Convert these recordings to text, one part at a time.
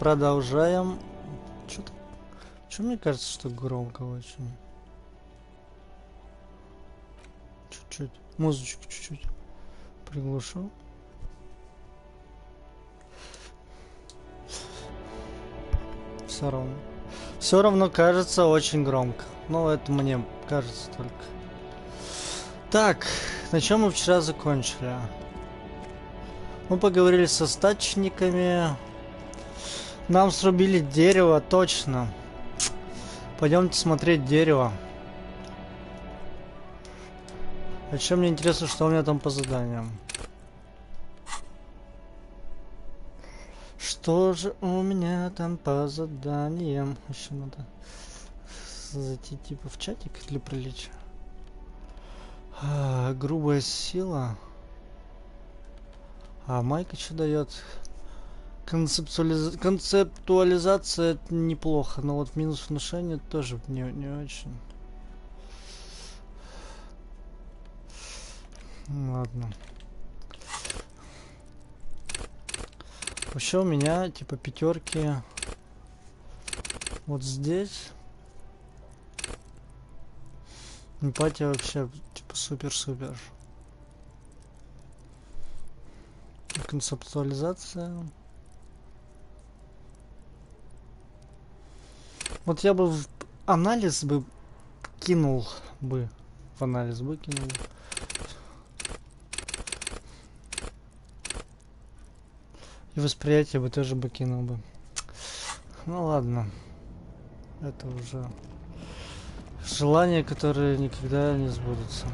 продолжаем. Чё мне кажется, что громко очень. Чуть-чуть. Музычку чуть-чуть приглушу. Все равно кажется очень громко. Но это мне кажется только. Так, на чем мы вчера закончили? Мы поговорили со стачниками. Нам срубили дерево, точно. Пойдемте смотреть дерево. А чем мне интересно, что у меня там по заданиям? Что же у меня там по заданиям? Еще надо зайти типа в чатик для приличия. Грубая сила. А майка что дает? Концептуализация это неплохо, но вот минус внушения тоже не очень. Ладно. Вообще у меня типа пятерки вот здесь. Эмпатия вообще типа супер-супер. Концептуализация. Вот я бы в анализ бы кинул бы. В анализ бы кинул. И восприятие бы тоже бы кинул бы. Ну ладно. Это уже желания, которые никогда не сбудутся.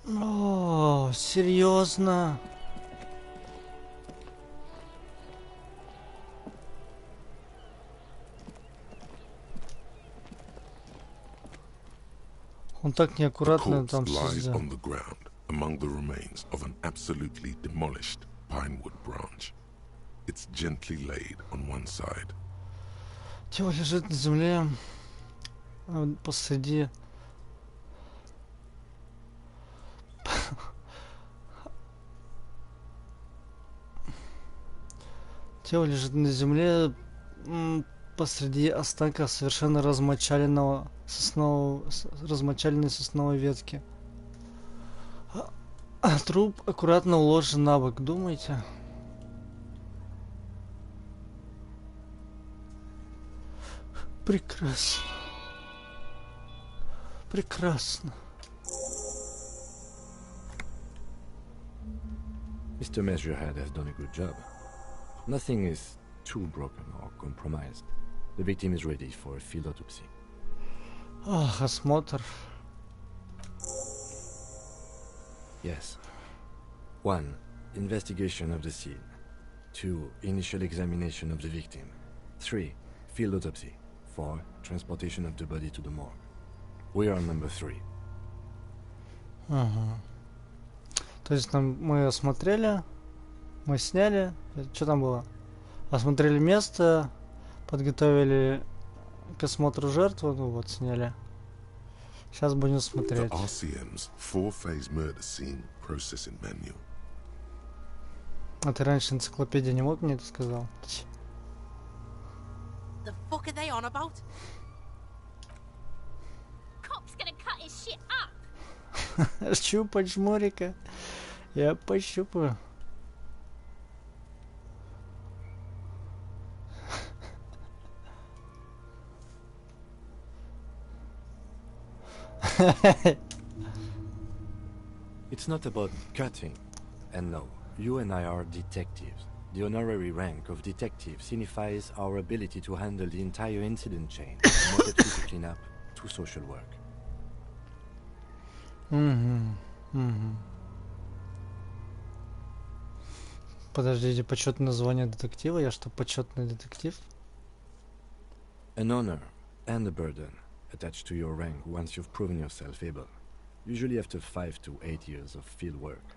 О, серьезно? Он так неаккуратно там сидит. Among the remains of an absolutely demolished pinewood branch. It's gently laid on one side. Тело лежит на земле посреди. Тело лежит на земле посреди останка совершенно размочаленной сосновой ветки. А труп аккуратно уложен на бок, думаете? Прекрасно. Прекрасно. Mr. Measurehead has done a good job. Nothing is too broken or compromised. The victim is ready for a field autopsy. Осмотр. Yes. 1. Investigation of the scene. 2. Initial examination of the victim. 3. Field autopsy. 4. Transportation of the body to the morgue. We are on number 3. То есть мы осмотрели, мы сняли, что там было? Осмотрели место, подготовили к осмотру жертву, ну вот, сняли. Сейчас будем смотреть. The RCM's 4-phase murder scene processing manual. А ты раньше энциклопедия не мог мне это сказал? The fuck are they on about? Cop's gonna cut his shit up. Щупать жмурика. Я пощупаю. It's not about cutting. And no, you and I are detectives. The honorary rank of detective signifies our ability to handle the entire incident chain, from autopsy to cleanup to social work. Подождите, почетное звание детектива? Я что, почетный детектив? An honor and a burden, attached to your rank once you've proven yourself able, usually after 5 to 8 years of field work.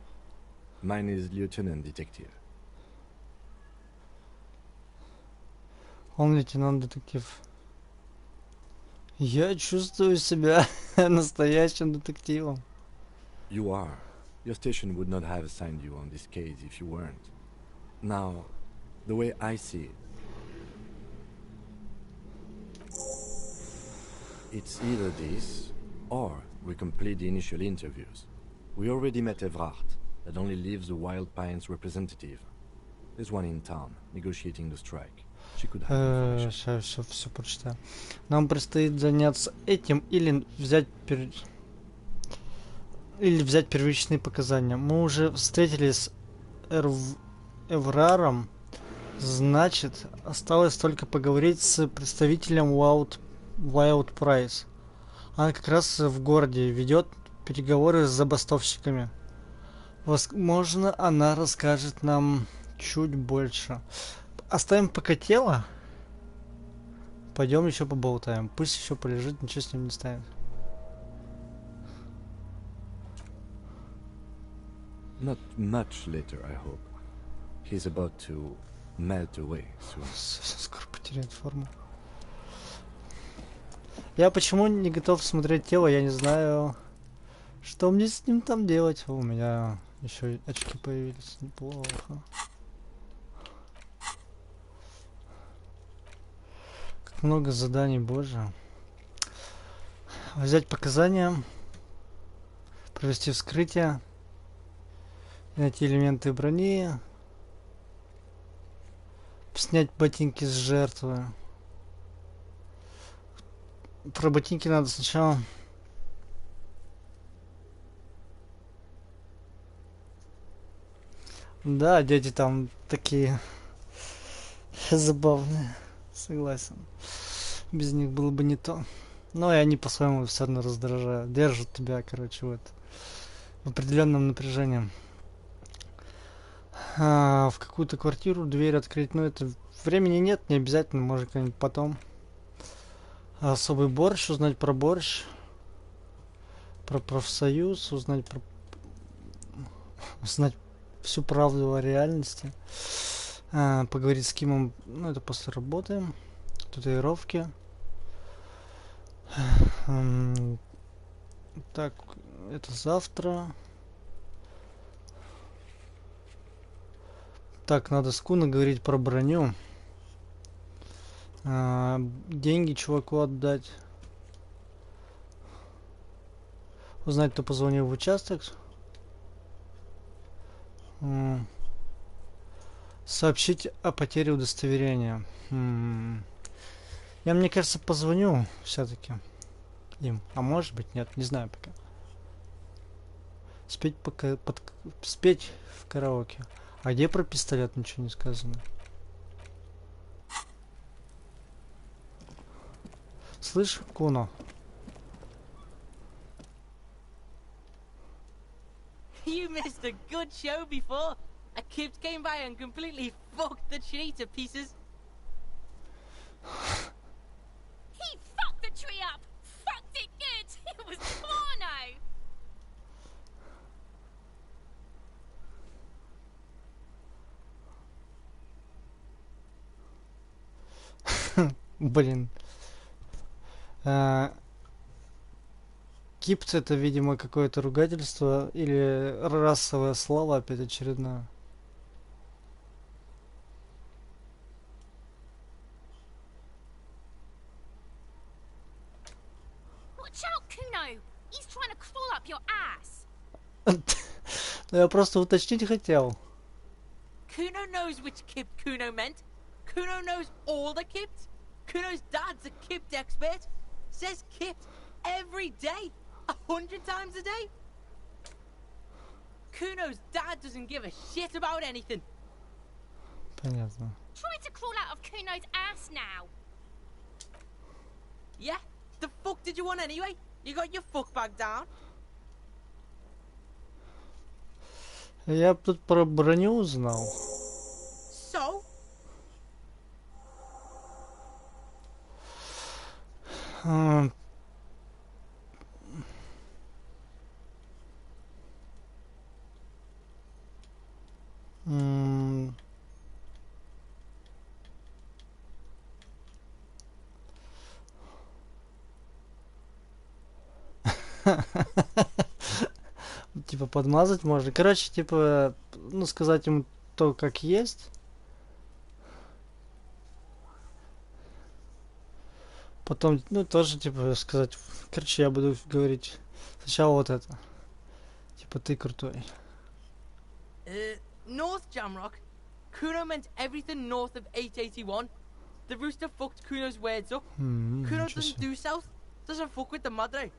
Mine is Lieutenant Detective. Он лейтенант-детектив. Я чувствую себя настоящим детективом. You are. Your station would not have assigned you on this case if you weren't. Now, the way I see it, it's either this, or we complete the initial interviews. We already met Evrard, that only leaves the Wild Pines representative. There's one in town, negotiating the strike. She could have information. Сейчас все прочитаю. Нам предстоит заняться этим или взять первичные показания. Мы уже встретились с Эвраром, значит, осталось только поговорить с представителем Wild Price. Она как раз в городе ведет переговоры с забастовщиками. Возможно, она расскажет нам чуть больше. Оставим пока тело. Пойдем еще поболтаем. Пусть еще полежит, ничего с ним не станет. Not much later, I hope. He's about to melt away soon. Совсем скоро потеряет форму. Я почему не готов смотреть тело, я не знаю. Что мне с ним там делать? У меня еще очки появились. Неплохо. Как много заданий, боже. Взять показания. Провести вскрытие. Найти элементы брони. Снять ботинки с жертвы. Про ботинки надо сначала. Да, дети там такие забавные. Согласен. Без них было бы не то. Но и они по-своему все равно раздражают. Держат тебя, короче, в определенном напряжении. В какую-то квартиру дверь открыть. Но это времени нет, не обязательно, может как-нибудь потом. Особый борщ, узнать про борщ. Про профсоюз, узнать всю правду о реальности. Поговорить с Кимом, ну это после работы. Татуировки. Так, это завтра. Так, надо с Куна говорить про броню. Деньги чуваку отдать. Узнать, кто позвонил в участок. Сообщить о потере удостоверения. Я, мне кажется, позвоню все-таки им. А может быть, нет, не знаю пока. Спеть в караоке. А где про пистолет ничего не сказано? Слышь, Куно? You missed a good show before. A kid came by and completely fucked the tree to pieces. He fucked the tree up! Fucked it good! It was porno! Блин. Кипт это, видимо, какое-то ругательство или расовое слово опять очередное. Watch out, Kuno! He's trying to crawl up your ass! Я просто уточнить хотел. Kuno knows which Kipt Kuno meant. Kuno knows all the Kipt. Kuno's dad's a Kipt expert. Says Kipt every day. 100 times a day. Kuno's dad doesn't give a shit about anything. Понятно. Trying to crawl out of Kuno's ass now. Yeah? The fuck did you want anyway? You got your fuck bag down? Я тут про броню узнал. So? М. Типа подмазать можно. Короче, типа, ну, сказать ему то, как есть. Потом, ну, тоже, типа, сказать... Короче, я буду говорить сначала вот это. Типа, ты крутой. North Jamrock. Kuno meant everything north of 881. The rooster fucked Kuno's words up. Kuno Ничего doesn't себе. do south. Doesn't fuck with the madre.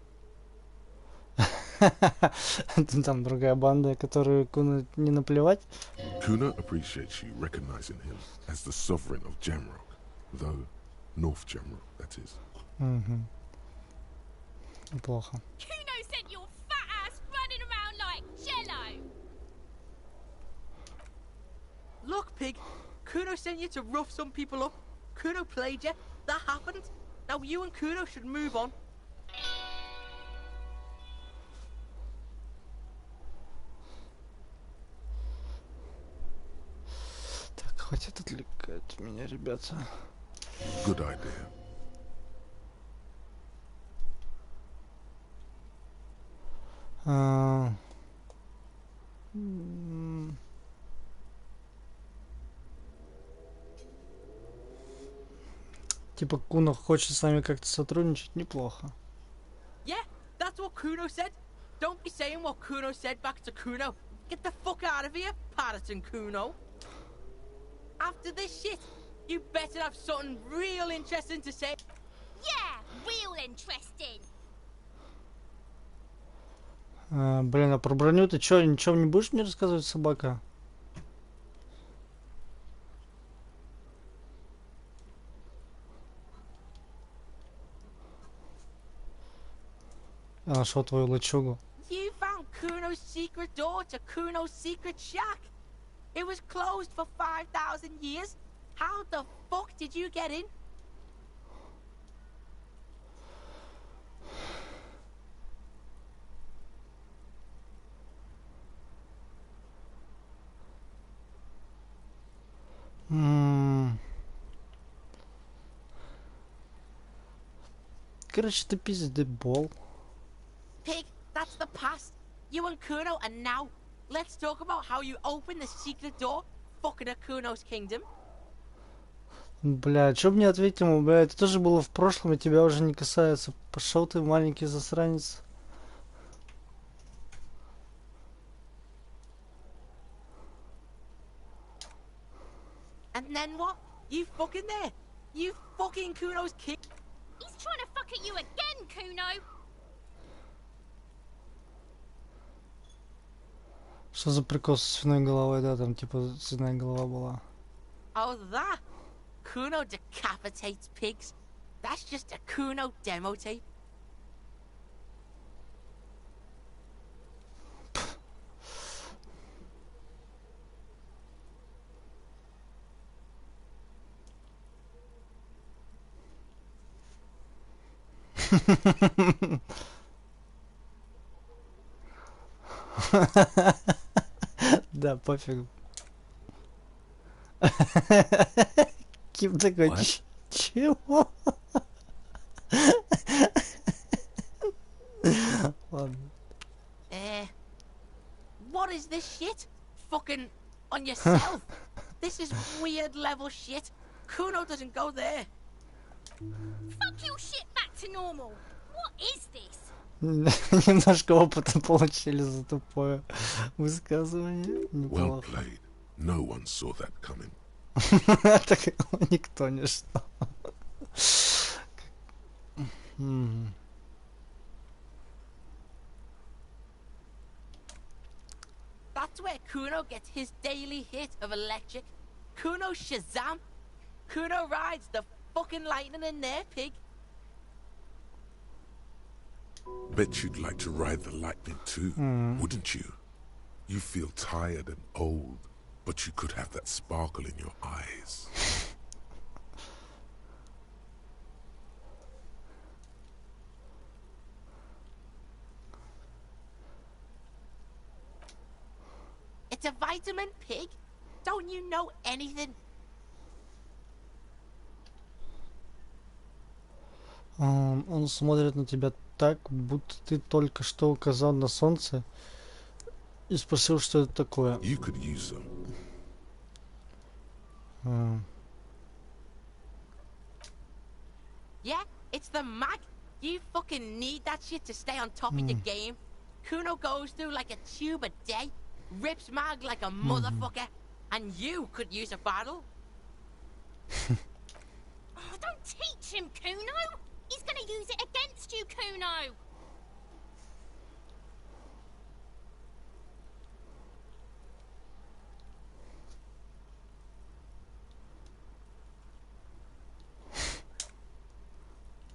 Там другая банда, которую Куну не наплевать. Kuna appreciates you recognizing him as the sovereign of Jamrock, though North Jamrock, that is. Угу. Неплохо. Kuno sent your fat ass running around like jello. Look, pig. Kuno sent you to rough some people up. Kuno played you. That happened. Now you and Kuno should move on. Так, хватит отвлекать меня, ребята. Good idea. А, м, Типа Куно хочет с нами как-то сотрудничать, неплохо. Yeah, that's what Kuno said. Don't be saying what Kuno said back to Kuno. Get the fuck out of here, Patterson Kuno. After this shit, you better have something real interesting to say. Yeah, real interesting. Блин, а про броню ты чё, ничего не будешь мне рассказывать, собака? Я нашел твою лачугу. You found Kuno's secret door to Kuno's secret shack. It was closed for 5,000 years. How the fuck did you get in? Короче, ты пиздебол. Pig, that's the past. You and Kuno are now. Let's talk about how you opened the secret door fucking at Kuno's kingdom. Бля, чё бы не ответить ему, бля, это тоже было в прошлом, и тебя уже не касается. Пошел ты, маленький засранец. And then what? You fucking there? You fucking Kuno's king? He's trying to fuck at you again, Kuno. Что за прикол с свиной головой, да, там типа свиная голова была. Oh, that? Kuno decapitates pigs. That's just a Kuno demo tape. Да, пофиг. Ким такой, What? чего? Ладно. What is this shit? Fucking on yourself? This is weird level shit. Kuno doesn't go there. Fuck your shit back to normal. What is this? Немножко опыта получили за тупое высказывание. Well Неплохо. played. No one saw that coming. Так никто не ждал. Мгм. That's where Kuno gets his daily hit of electric. Kuno Shazam. Kuno rides the fucking lightning in there, pig. Bet you'd like to ride the lightning too, wouldn't you? You feel tired and old, but you could have that sparkle in your eyes. It's a vitamin, pig. Don't you know anything? Он смотрит на тебя так, будто ты только что указал на солнце и спросил, что это такое. You could use some. Yeah, it's the mag. You fucking need that shit to stay on top of your game. Kuno goes through like a tube a day, rips mag like a motherfucker, and you could use a bottle. Oh, don't teach him, Kuno! He's gonna use it against you, Kuno!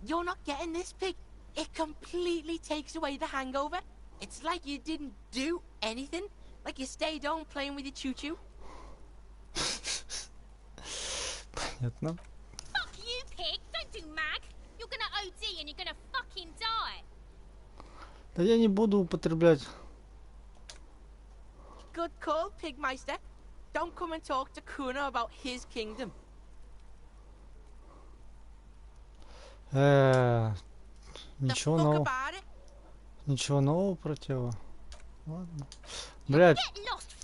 You're not getting this, Pig. It completely takes away the hangover. It's like you didn't do anything. Like you stayed home playing with your choo-choo. Понятно. Fuck you, Pig! Don't do mag! You're gonna OD and you're gonna fucking die! Да я не буду употреблять. Good call, Pigmeister. Don't come and talk to Kuno about his kingdom. The Ничего fuck нового. about it? Ничего нового про тело. Ладно. Блядь. Get lost!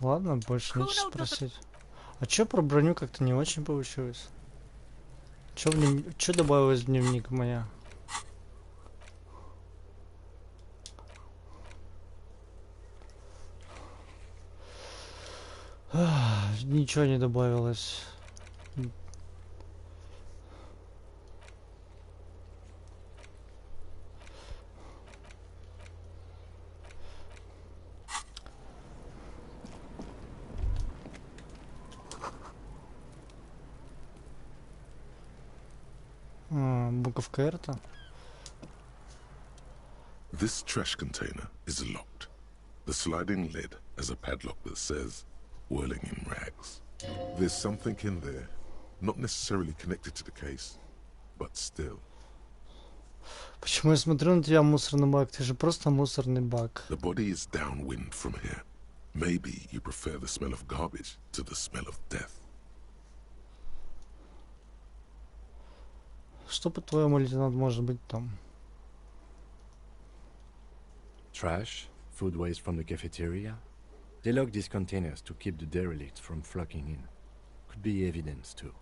Ладно, больше нечего спросить. А чё про броню как-то не очень получилось? Чё добавилось в дневник моя? Ничего не добавилось. Буковка R-то. This trash container is locked. The sliding lid has a padlock that says, whirling in rags. There's something in there, not necessarily connected to the case, but still. Почему я смотрю на тебя, мусорный бак? Ты же просто мусорный бак. The body is downwind from here. Maybe you prefer the smell of garbage to the smell of death. Что, по-твоему, лейтенант, может быть там? Trash, food waste from the cafeteria. They lock these containers to keep the derelicts from flocking in. Could be evidence too.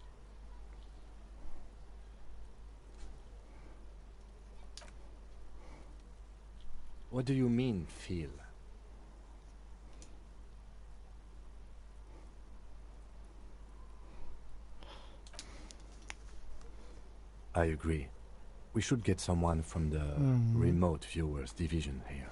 What do you mean, feel? I agree. We should get someone from the remote viewers division here.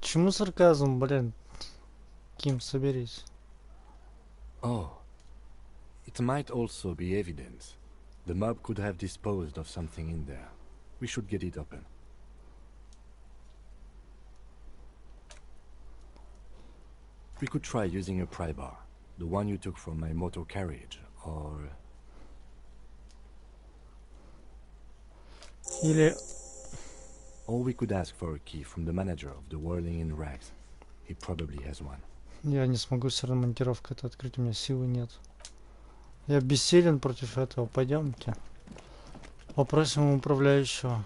Чему сарказм, блин? Ким, соберись. Oh, it might also be evidence. The mob could have disposed of something in there. We should get it open. We could try using a pry bar, the one you took from my motor carriage, or... Или... Or we could ask for a key from the manager of the Whirling in Rags. He probably has one. Я не смогу все равно монтировку это открыть, у меня силы нет. Я бессилен против этого. Пойдемте. Попросим управляющего.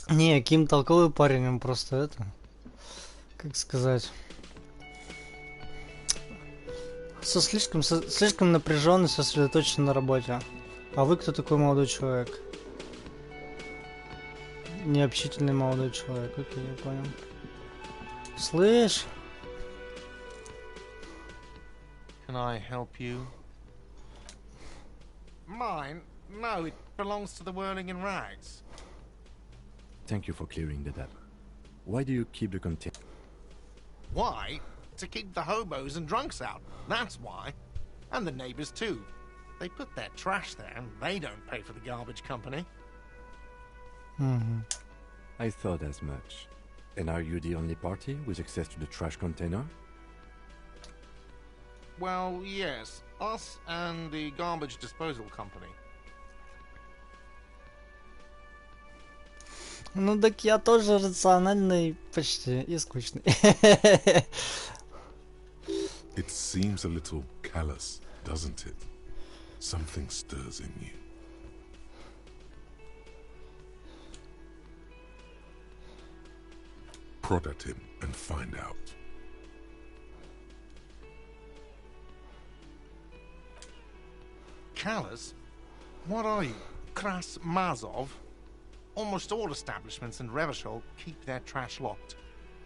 Не, Ким толковый парень, он просто это... Как сказать... Слишком напряженный, сосредоточен на работе. А вы кто такой молодой человек? необщительный молодой человек. Окей, я понял. Слышь? Can I help you? Mine? No, it belongs to the Whirling in Rags. Thank you for clearing that up. Why do you keep the container? Why? To keep the hobos and drunks out. That's why. And the neighbors too. They put their trash there and they don't pay for the garbage company. I thought as much. And are you the only party with access to the trash container? Well, yes. Us and the garbage disposal company. Ну так я тоже рациональный почти и скучный. It seems a little callous, doesn't it? Something stirs in you. Prod at him and find out. Callous? What are you? Kras Mazov? Almost all establishments in Revachol keep their trash locked.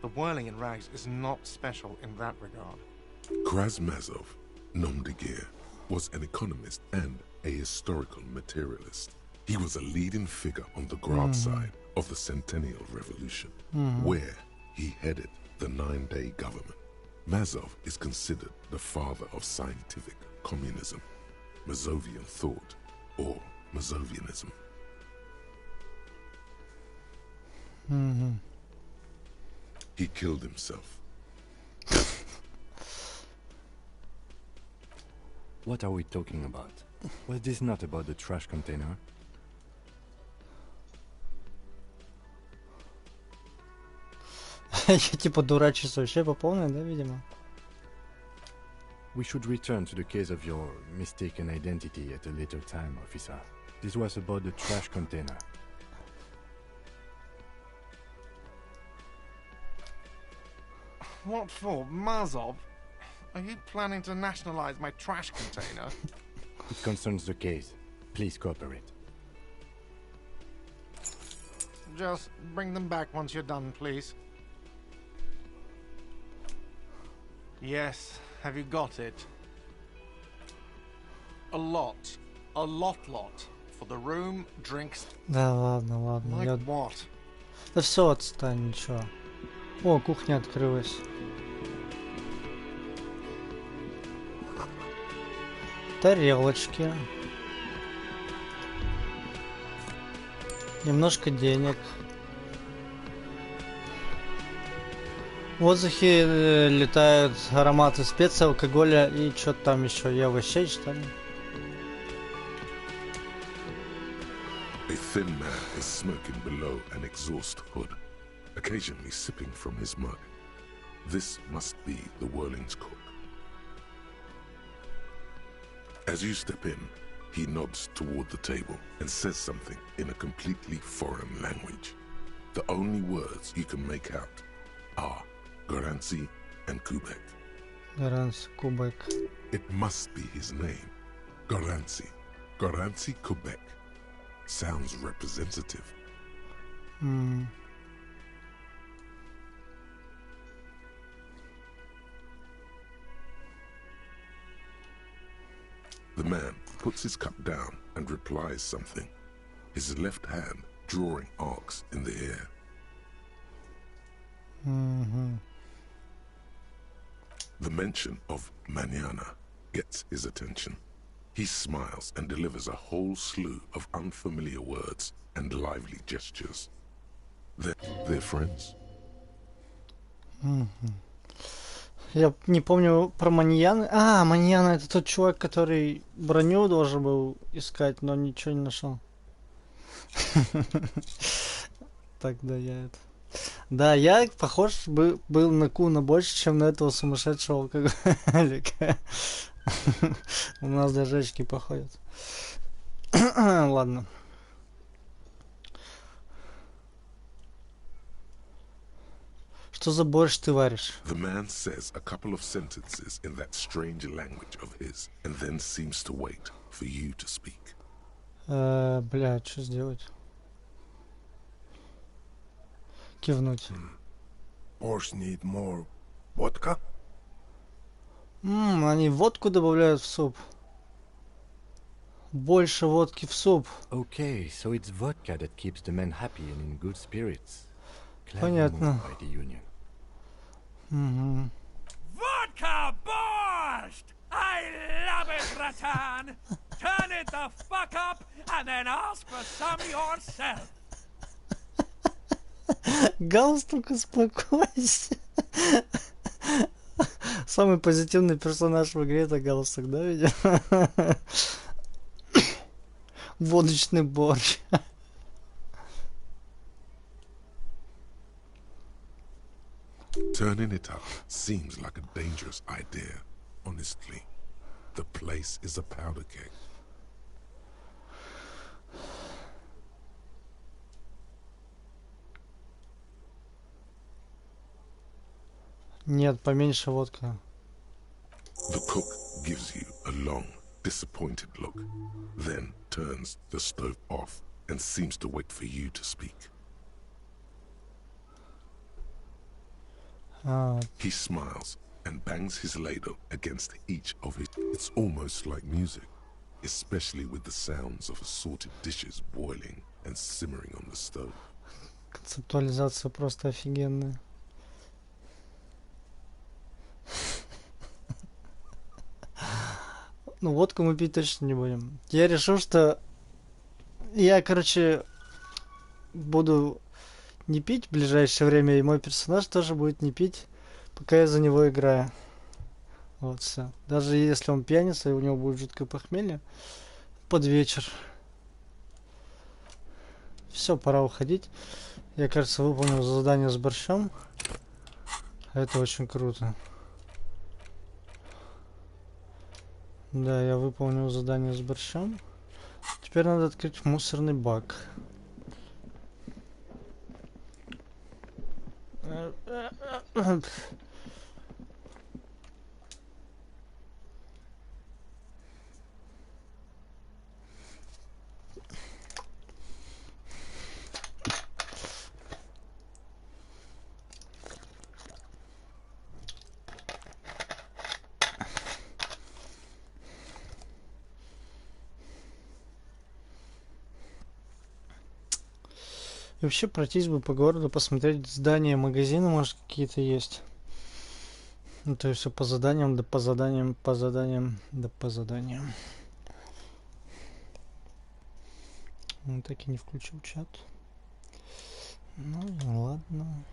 The Whirling in Rags is not special in that regard. Krasmazov, nom de guerre, was an economist and a historical materialist. He was a leading figure on the Grad side of the Centennial Revolution, where he headed the 9-day government. Mazov is considered the father of scientific communism, Mazovian thought, or Mazovianism. He killed himself. What are we talking about? Was this not about the trash container? Я типа дурачусь вообще по полной, да, видимо? We should return to the case of your mistaken identity at a later time, officer. This was about the trash container. What for? Mazov? Are you planning to nationalize my trash container? It concerns the case. Please cooperate. Just bring them back once you're done, please. Yes, have you got it? A lot. A lot. For the room, drinks... Да ладно, ладно. Like Я... what? Да все, отстань, ничего. О, кухня открылась. Тарелочки. Немножко денег. В воздухе летают ароматы специй, алкоголя и что-то там еще. И овощей, что ли? A thin man is smoking below an exhaust hood, occasionally sipping from his mug. This must be the Whirling's cook. As you step in, he nods toward the table and says something in a completely foreign language. The only words you can make out are Garancy and Kubek. Garancy, Kubek. It must be his name. Garancy. Garancy Kubek. Sounds representative. The man puts his cup down and replies something, his left hand drawing arcs in the air. The mention of mañana gets his attention. He smiles and delivers a whole slew of unfamiliar words and lively gestures. They're friends. Я не помню про Маньяна. А, Маньяна это тот чувак, который броню должен был искать, но ничего не нашел. Так, да, я это... Да, я похож был на Куна больше, чем на этого сумасшедшего алкоголика. У нас даже очки походят. Ладно. Что за борщ ты варишь? The man says a couple of sentences in that strange language of his, and then seems to wait for you to speak. Бля, что сделать? кивнуть. Boars need more vodka? Они водку добавляют в суп. Больше водки в суп. Okay, so it's vodka that keeps the men happy and in good spirits. Clever Понятно. move by the Union. Угу. Vodka borscht! I love it, Rattan! Turn it the fuck up and then ask for some yourself! Галстук, успокойся. Самый позитивный персонаж в игре это галстук, да, видимо? Водочный борщ. Turning it up seems like a dangerous idea, honestly. The place is a powder keg. Нет, поменьше водка. The cook gives you a long, disappointed look, then turns the stove off and seems to wait for you to speak. He smiles and bangs his ladle against each of his... It's almost like music, especially with the sounds of assorted dishes boiling and simmering on the stove. Концептуализация просто офигенная. Ну, водку мы пить точно не будем. Я решил, что я, короче, буду не пить в ближайшее время, и мой персонаж тоже будет не пить, пока я за него играю. Вот все. Даже если он пьяница, и у него будет жуткое похмелье, под вечер. Все, пора уходить. Я, кажется, выполнил задание с борщом. Это очень круто. Да, я выполнил задание с борщом. Теперь надо открыть мусорный бак. И вообще пройтись бы по городу, посмотреть здания, магазины, может, какие-то есть. Ну, то есть все по заданиям, да по заданиям, по заданиям, да по заданиям. Он так и не включил чат. Ну, ладно.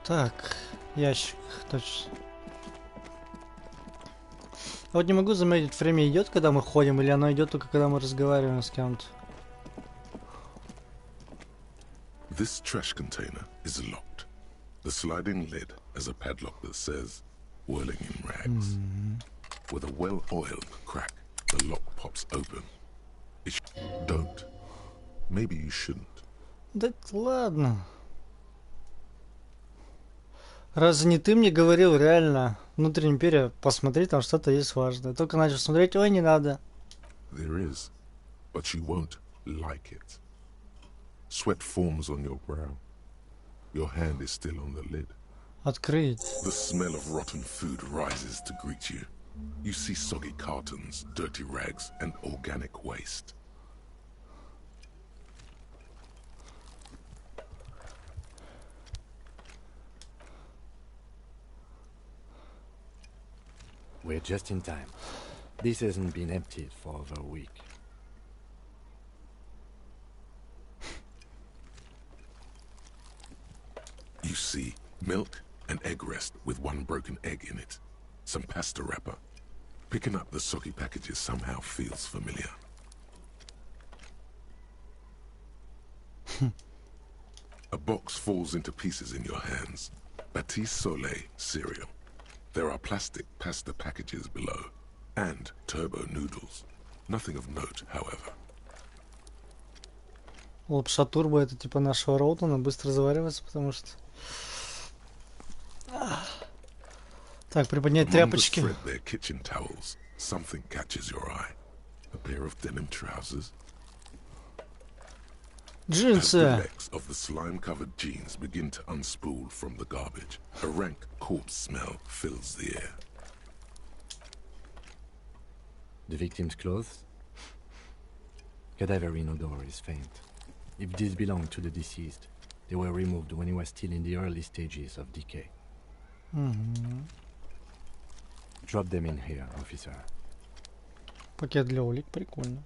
Так, ящик, точно. А вот не могу заметить, время идет, когда мы ходим, или оно идет только когда мы разговариваем с кем-то. This trash container is locked. The sliding lid has a padlock that says, whirling in rags. With a well-oiled crack, the lock pops open. Don't. Maybe you shouldn't. Да ладно. Разве не ты мне говорил реально, внутренняя империя, посмотри, там что-то есть важное. Только начал смотреть, ой, не надо. There is, but you won't like it. Sweat forms on your brow. Your hand is still on the lid. Открыть. The smell of rotten food rises to greet you. You see soggy cartons, dirty rags, and organic waste. We're just in time. This hasn't been emptied for over a week. You see milk and egg rest with one broken egg in it. Some pasta wrapper. Picking up the soggy packages somehow feels familiar. A box falls into pieces in your hands. Baptiste Soleil cereal. There are plastic pasta packages below, and turbo noodles. Nothing of note, however. Лапша турбо это типа нашего Роутона, быстро заваривается, потому что... Так, приподнять Among the тряпочки. threadbare kitchen towels, something catches your eye. A pair of denim trousers. As the Джинсы. legs of the slime-covered jeans begin to unspool from the garbage, a rank corpse smell fills the air. The victim's clothes? Cadaverine odor is faint. If these belong to the deceased, they were removed when he was still in the early stages of decay. Drop them in here, officer. Пакет для улик, прикольно.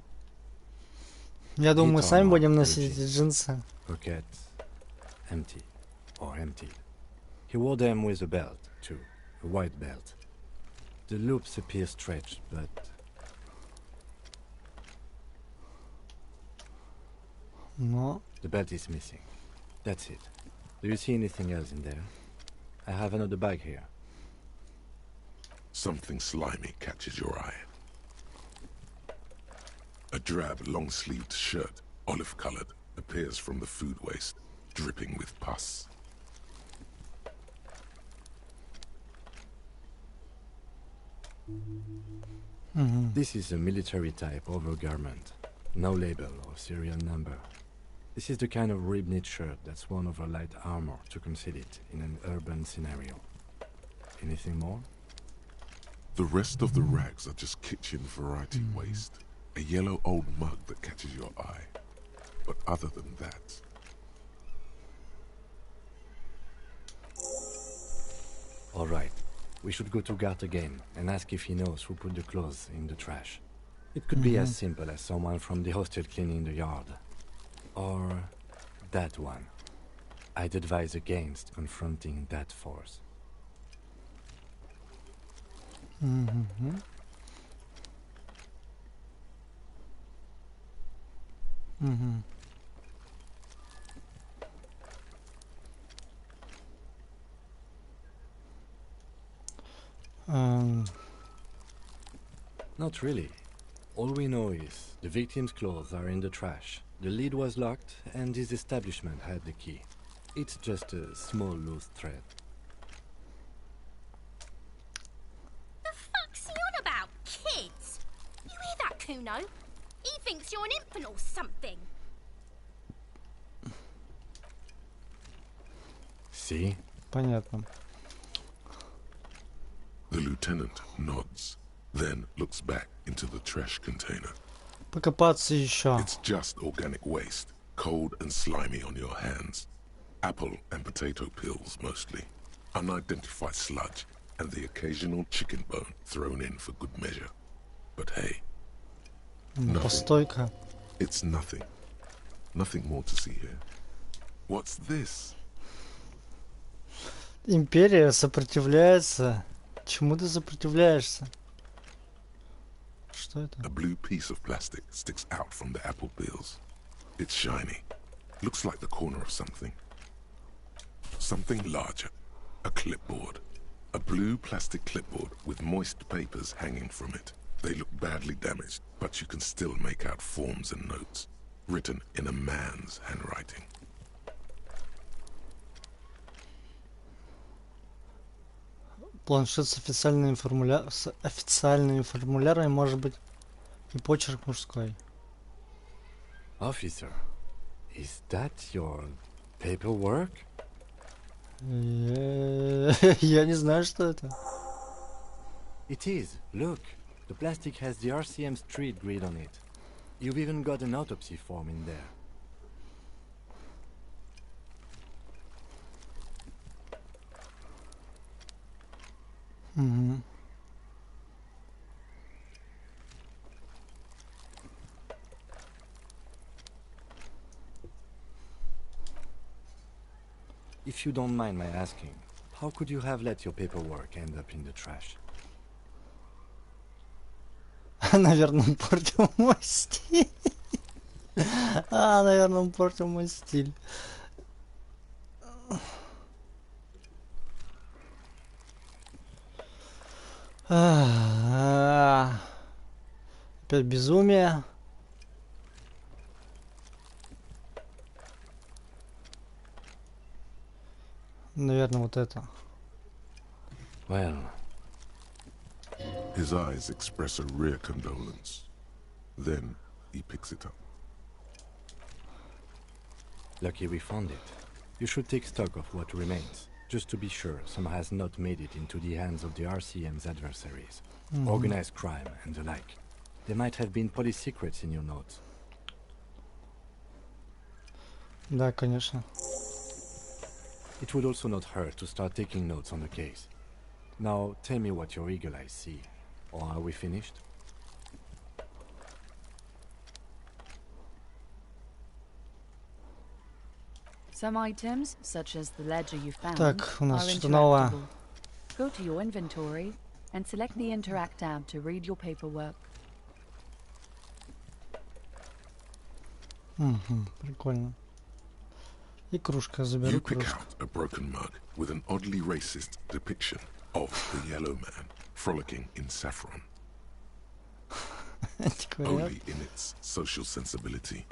Я думаю, мы сами будем носить эти джинсы. Pockets empty or emptied. He wore them with a belt, too. A white belt. The loops appear stretched, but... Но... The belt is missing. That's it. Do you see anything else in there? I have another bag here. Something slimy catches your eye. A drab, long-sleeved shirt, olive-colored, appears from the food waste, dripping with pus. This is a military-type overgarment. No label or serial number. This is the kind of rib-knit shirt that's worn over light armor to conceal it in an urban scenario. Anything more? The rest of the rags are just kitchen variety waste. A yellow old mug that catches your eye. But other than that... All right. We should go to Gart again and ask if he knows who put the clothes in the trash. It could be as simple as someone from the hostel cleaning the yard. Or that one. I'd advise against confronting that force. Not really. All we know is the victim's clothes are in the trash. The lid was locked and his establishment had the key. It's just a small loose thread. The fuck's he on about, kids? You hear that, Kuno? He thinks you're an infant or something. See? Понятно. The lieutenant nods, then looks back into the trash container. Покопаться еще. It's just organic waste, cold and slimy on your hands. Apple and potato peels mostly. Unidentified sludge, and the occasional chicken bone thrown in for good measure. But hey, Постойка. it's nothing. Nothing more to see here. What's this? Империя сопротивляется. Чему ты сопротивляешься? Что это? A blue piece of plastic sticks out from the apple peels. It's shiny. Looks like the corner of something. Something larger. A clipboard. A blue plastic clipboard with moist papers hanging from it. They look badly damaged, but you can still make out forms and notes, written in a man's handwriting. Планшет с официальными формулярами, может быть, и почерк мужской. Officer, is that your paperwork? Я не знаю, что это. It is. Look, the plastic has the RCM street grid on it. You've even got an autopsy form in there. If you don't mind my asking, how could you have let your paperwork end up in the trash? Наверное, он портил мой стиль. Наверное, он портил мой стиль. Опять безумие. Наверное, вот это. Well, His eyes express a rare condolence. Then he picks it up. Lucky we found it. You should take stock of what remains, just to be sure some has not made it into the hands of the RCM's adversaries. Organized crime and the like. There might have been police secrets in your notes. Да, конечно. It would also not hurt to start taking notes on the case. Now, tell me what your eagle eyes see. Or are we finished? Some items, such as the ledger you found, Так, у нас are что-то новое. interactable. Go to your inventory and select the Interact tab to read your paperwork. Прикольно. И кружка, заберу You pick кружку. out a broken mug with an oddly racist depiction of the yellow man frolicking in saffron, Антиквариат. only in its social sensibility.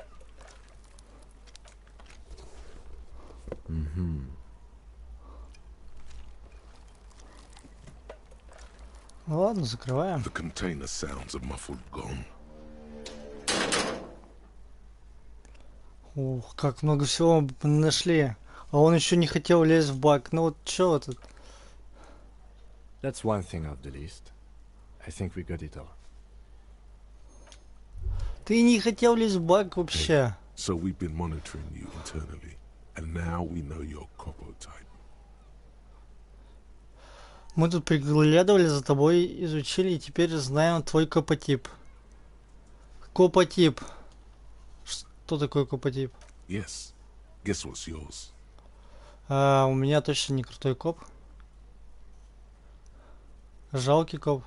Ну ладно, закрываем. The container sounds a muffled gong. Ух, как много всего мы нашли. А он еще не хотел лезть в бак. Ну вот что тут? That's one thing off the list. I think we got it all. Ты не хотел лезть в бак вообще. So we've been monitoring you internally, and now we know your copo type. Мы тут приглядывали за тобой, изучили, и теперь знаем твой копотип. Копотип. Что такое копотип? Yes. Guess what's yours? У меня точно не крутой коп. Жалкий коп.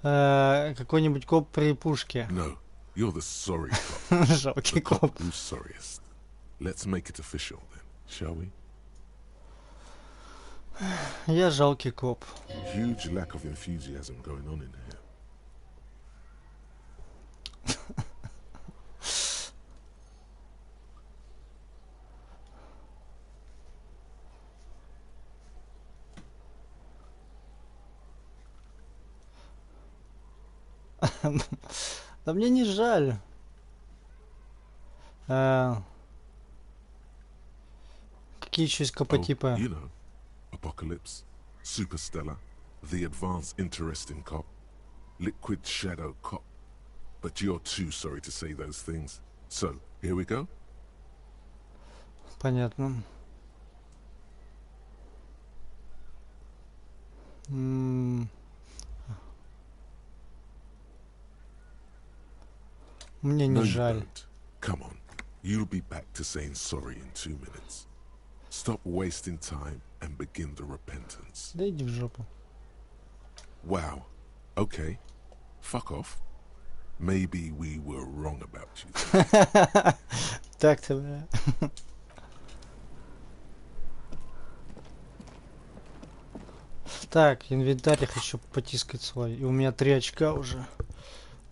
Какой-нибудь коп при пушке. No, you're the sorry cop. Жалкий The cop коп. who's sorriest. Let's make it official then, shall we? Я жалкий коп. Huge lack of enthusiasm going on in here. Да мне не жаль. Какие еще есть копотипы? Oh, you know, Apocalypse, Superstellar, the advanced interesting cop, liquid shadow cop. But you're too sorry to say those things. So, here we go. Понятно. Мне не No, you жаль. don't. Come on. You'll be back to saying sorry in 2 minutes. Stop wasting time and begin the repentance. Да иди в жопу. Wow. Okay. Fuck off. Maybe we were wrong about you. Так-то, бля. Так, инвентарь я хочу потискать свой. И у меня 3 очка уже.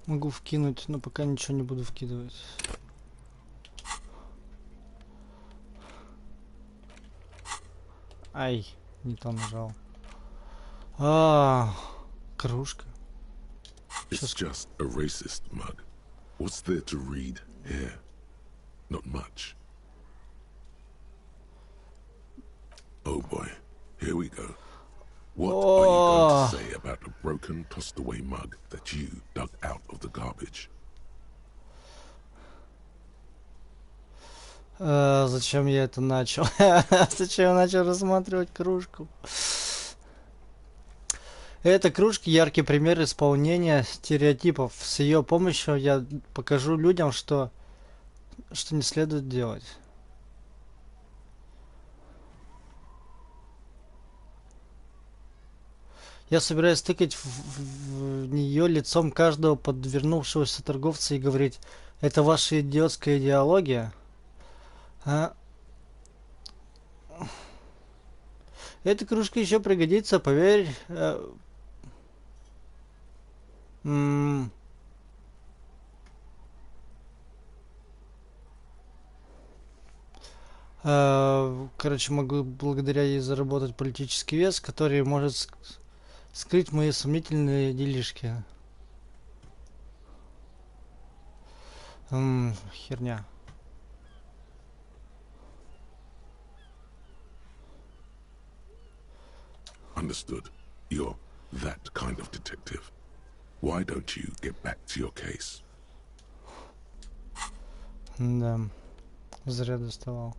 Могу вкинуть, но пока ничего не буду вкидывать. Ай, не то нажал. Кружка. It's just a racist mug. What's there to read here? Not much. Oh boy, here we go. What are you going to say about a broken, tossed away mug that you dug out of the garbage? Зачем я это начал? Зачем я начал рассматривать кружку? Эта кружка — яркий пример исполнения стереотипов. С ее помощью я покажу людям, что не следует делать. Я собираюсь тыкать в нее лицом каждого подвернувшегося торговца и говорить: это ваша идиотская идеология? Эта кружка еще пригодится, поверь. Короче, могу благодаря ей заработать политический вес, который может скрыть мои сомнительные делишки. Херня. Understood. You're that kind of detective. Why don't you get back to your case? Да. Зря доставал.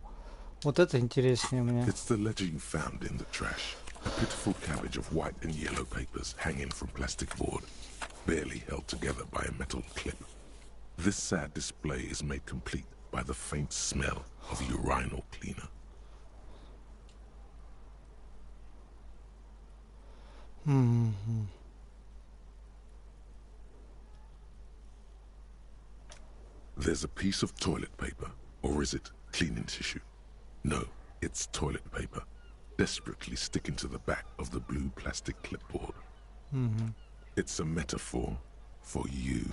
Вот это интереснее мне. It's the ledger you found in the trash. A pitiful cabbage of white and yellow papers hanging from plastic board, barely held together by a metal clip. This sad display is made complete by the faint smell of urinal cleaner. There's a piece of toilet paper, or is it cleaning tissue? No, it's toilet paper, desperately sticking to the back of the blue plastic clipboard. It's a metaphor for you.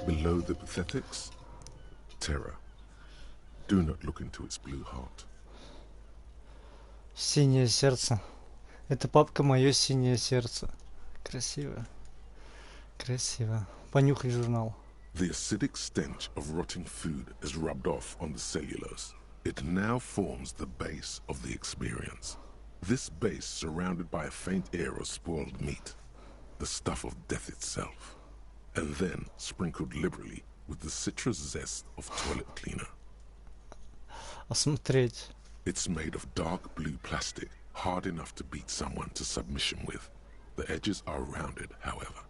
Below the pathetics, terror. Do not look into its blue heart. Синее сердце. Это папка «Мое синее сердце». Красиво. Красиво. Понюхай журнал. The acidic stench of rotting food is rubbed off on the cellulose. It now forms the base of the experience. This base surrounded by a faint air of spoiled meat, the stuff of death itself, and then sprinkled liberally with the citrus zest of toilet cleaner. Осмотреть. It's made of dark blue plastic, hard enough to beat someone to submission with. The edges are rounded, however.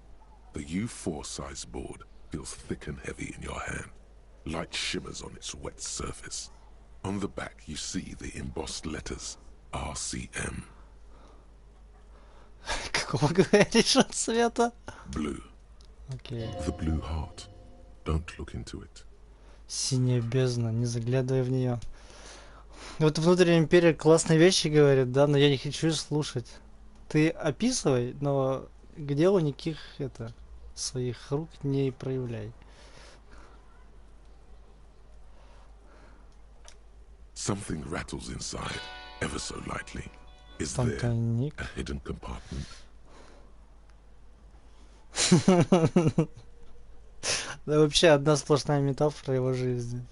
The U4 size board feels thick and heavy in your hand. Light shimmers on its wet surface. On the back you see the embossed letters RCM. Какого говоришь от цвета? Blue. Окей. The blue heart. Don't look into it. Синяя бездна, не заглядывай в нее. Вот внутренняя империя классные вещи говорит, да, но я не хочу их слушать. Ты описывай, но к делу никаких своих рук не проявляй. Something rattles inside, ever so lightly. Is Там there тайник. a hidden compartment? Да вообще одна сплошная метафора его жизни.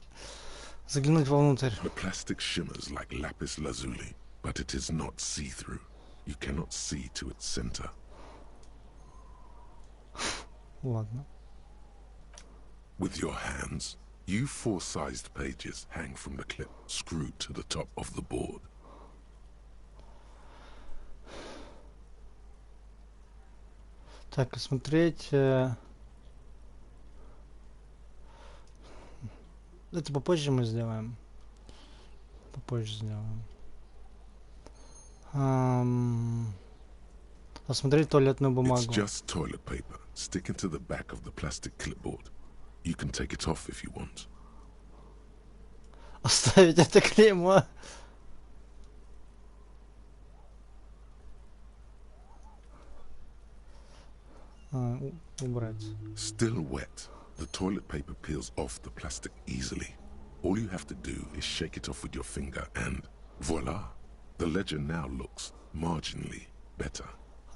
Заглянуть вовнутрь. The plastic shimmers like lapis lazuli, but it is not see-through. You cannot see to its center. Ладно. With your hands, U4-sized pages hang from the clip screwed to the top of the board. Так, осмотреть. Это попозже мы сделаем. Попозже сделаем. Осмотреть туалетную бумагу. It's just toilet paper sticking to the back of the plastic clipboard. You can take it off if you want. Оставить это клеймо. Убрать. Still wet, the toilet paper peels off the plastic easily. All you have to do is shake it off with your finger and voila! The ledger now looks marginally better.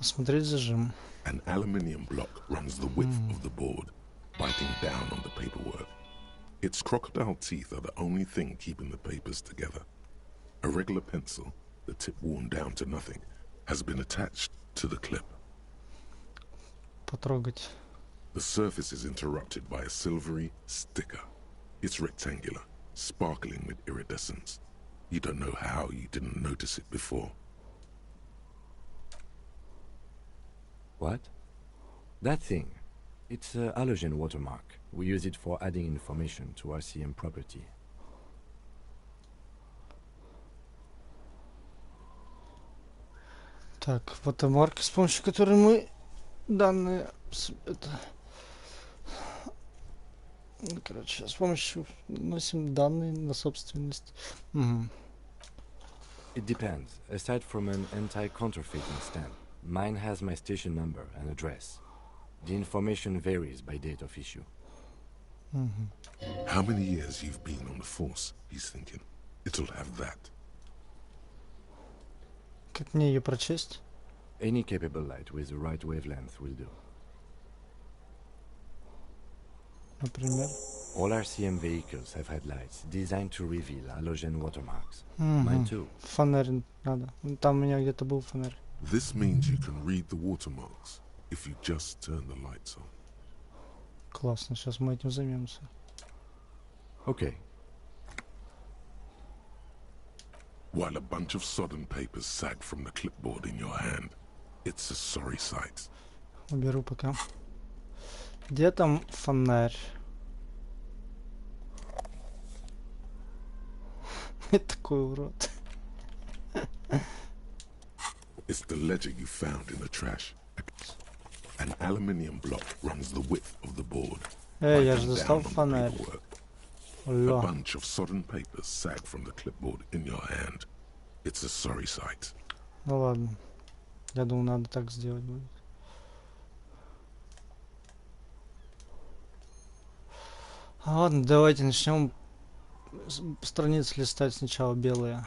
Осмотреть зажим. An aluminium block runs the width of the board, biting down on the paperwork. Its crocodile teeth are the only thing keeping the papers together. A regular pencil, the tip worn down to nothing, has been attached to the clip. Потрогать. The surface is interrupted by a silvery sticker. It's rectangular, sparkling with iridescence. You don't know how you didn't notice it before. What? That thing. It's a halogen watermark. We use it for adding information to RCM property. Так, watermark, с помощью которой мы данные... Короче, с помощью носим данные на собственность. It depends. Aside from an anti-counterfeiting stamp, mine has my station number and address. The information varies by date of issue. How many years you've been on the Force, he's thinking. It'll have that. Как мне ее прочесть? Any capable light with the right wavelength will do. Например. All RCM vehicles have headlights designed to reveal halogen watermarks. Mine too. Фонарь надо. Там у меня где-то был фонарь. This means you can read the watermarks if you just turn the lights on. Классно, сейчас мы этим займемся. Okay. While a bunch of sodden papers sag from the clipboard in your hand, it's a sorry sight. Уберу пока. Где там фонарь? Такой урод. It's the ledger you found in the trash. An aluminium block runs the width of the board. Эй, я же Writing достал down on the фонарь. paperwork. A Ля. bunch of sodden papers sag from the clipboard in your hand. It's a sorry sight. Ну ладно. Я думал, надо так сделать будет. Ладно, давайте начнем страницы листать сначала белые.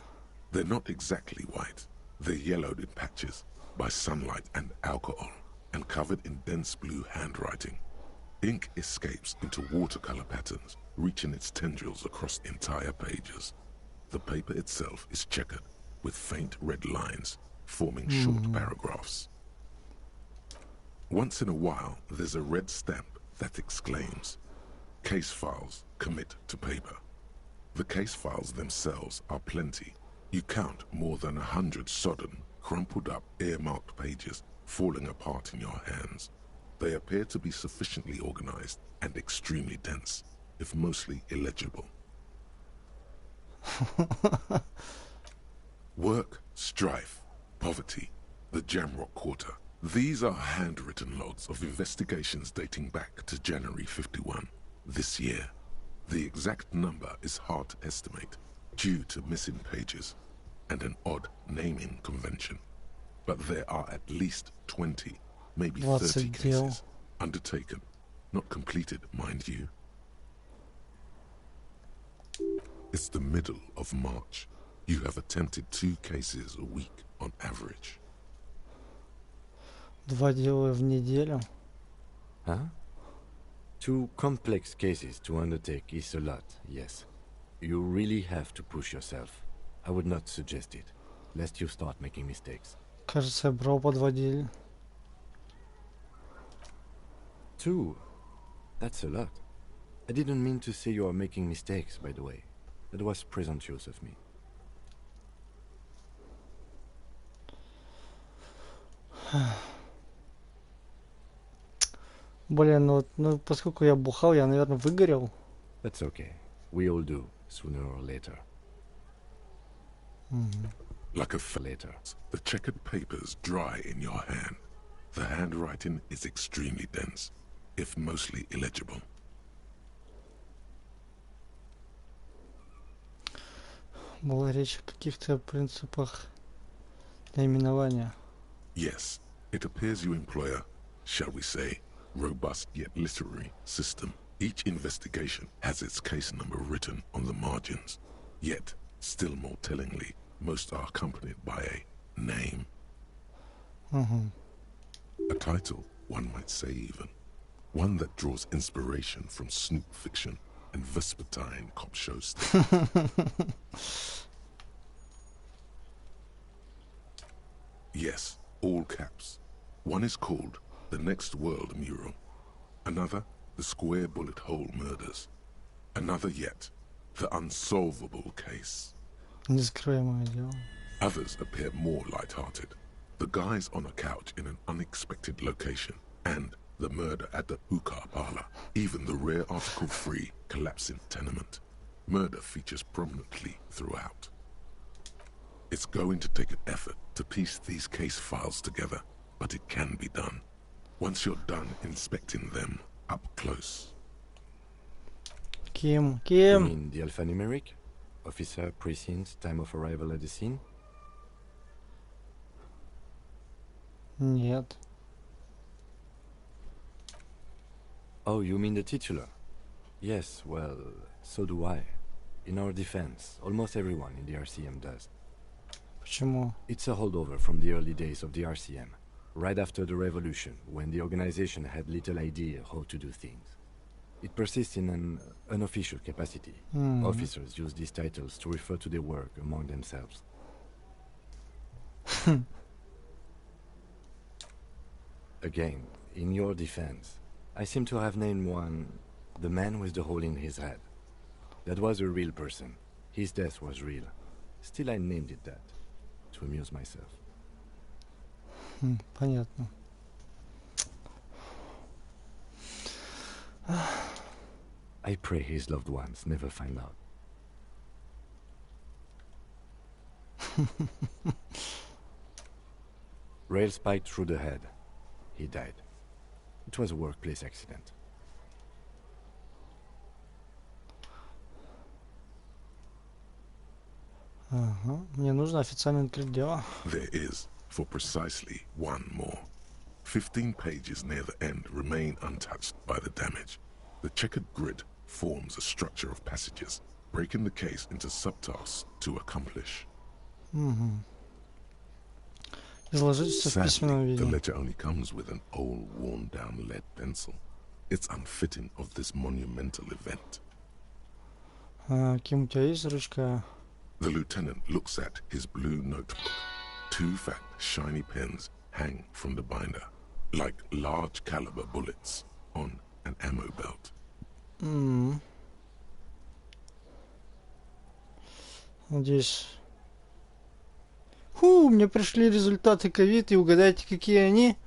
They're not exactly white. They're yellowed in patches by sunlight and alcohol and covered in dense blue handwriting. Ink escapes into watercolor patterns, reaching its tendrils across entire pages. The paper itself is checkered with faint red lines forming short paragraphs. Once in a while, there's a red stamp that exclaims, "Case files commit to paper." The case files themselves are plenty. You count more than 100 sodden, crumpled up, earmarked pages falling apart in your hands. They appear to be sufficiently organized and extremely dense, if mostly illegible. Work, strife, poverty, the Jamrock Quarter. These are handwritten logs of investigations dating back to January 51, this year. The exact number is hard to estimate due to missing pages and an odd naming convention. But there are at least 20, maybe 30 cases undertaken, not completed, mind you. It's the middle of March. You have attempted 2 cases a week on average. 2 дела в неделю. Huh? 2 complex cases to undertake is a lot, yes. You really have to push yourself. I would not suggest it, lest you start making mistakes. Кажется, бро подводили. 2? That's a lot. I didn't mean to say you are making mistakes, by the way. That was presumptuous of me. Блин, ну поскольку я бухал, я, наверное, выгорел. That's okay. We all do, sooner or later. Like a later, the checkered papers dry in your hand. The handwriting is extremely dense, if mostly illegible. Была речь о каких-то принципах наименования. Yes, it appears you employ a, shall we say, robust yet literary system. Each investigation has its case number written on the margins. Yet, still more tellingly, most are accompanied by a name. A title, one might say even. One that draws inspiration from snoop fiction and vespertine cop show stuff. Yes, all caps. One is called The Next World Mural. Another, The Square Bullet Hole Murders. Another yet, The Unsolvable Case. Нескрываемое дело. Others appear more light-hearted. The guys on a couch in an unexpected location, and the murder at the hookah parlor. Even the rare article-free collapsing tenement. Murder features prominently throughout. It's going to take an effort to piece these case files together, but it can be done. Once you're done inspecting them up close. You Кем? mean the alphanumeric? Officer, precinct, time of arrival at the scene? Нет. Oh, you mean the titular? Yes, well, so do I. In our defense, almost everyone in the RCM does. Почему? It's a holdover from the early days of the RCM, right after the revolution, when the organization had little idea how to do things. It persists in an unofficial capacity. Officers use these titles to refer to their work among themselves. Again, in your defense, I seem to have named one the man with the hole in his head. That was a real person. His death was real. Still, I named it that, to amuse myself. Понятно. I pray his loved ones never find out. Rail spiked through the head. He died. It was a workplace accident. Ага. Мне нужно официально открыть дело. There is, for precisely one more. 15 pages near the end remain untouched by the damage. The checkered grid forms a structure of passages, breaking the case into subtasks to accomplish. Изложить все в письменном Sadly, the виде. ledger only comes with an old, worn-down lead pencil. It's unfitting of this monumental event. Ким, у тебя есть ручка? The lieutenant looks at his blue notebook. 2 fat, shiny pens hang from the binder, like large caliber bullets on an ammo belt. Надеюсь. Мне пришли результаты ковид, и угадайте, какие они?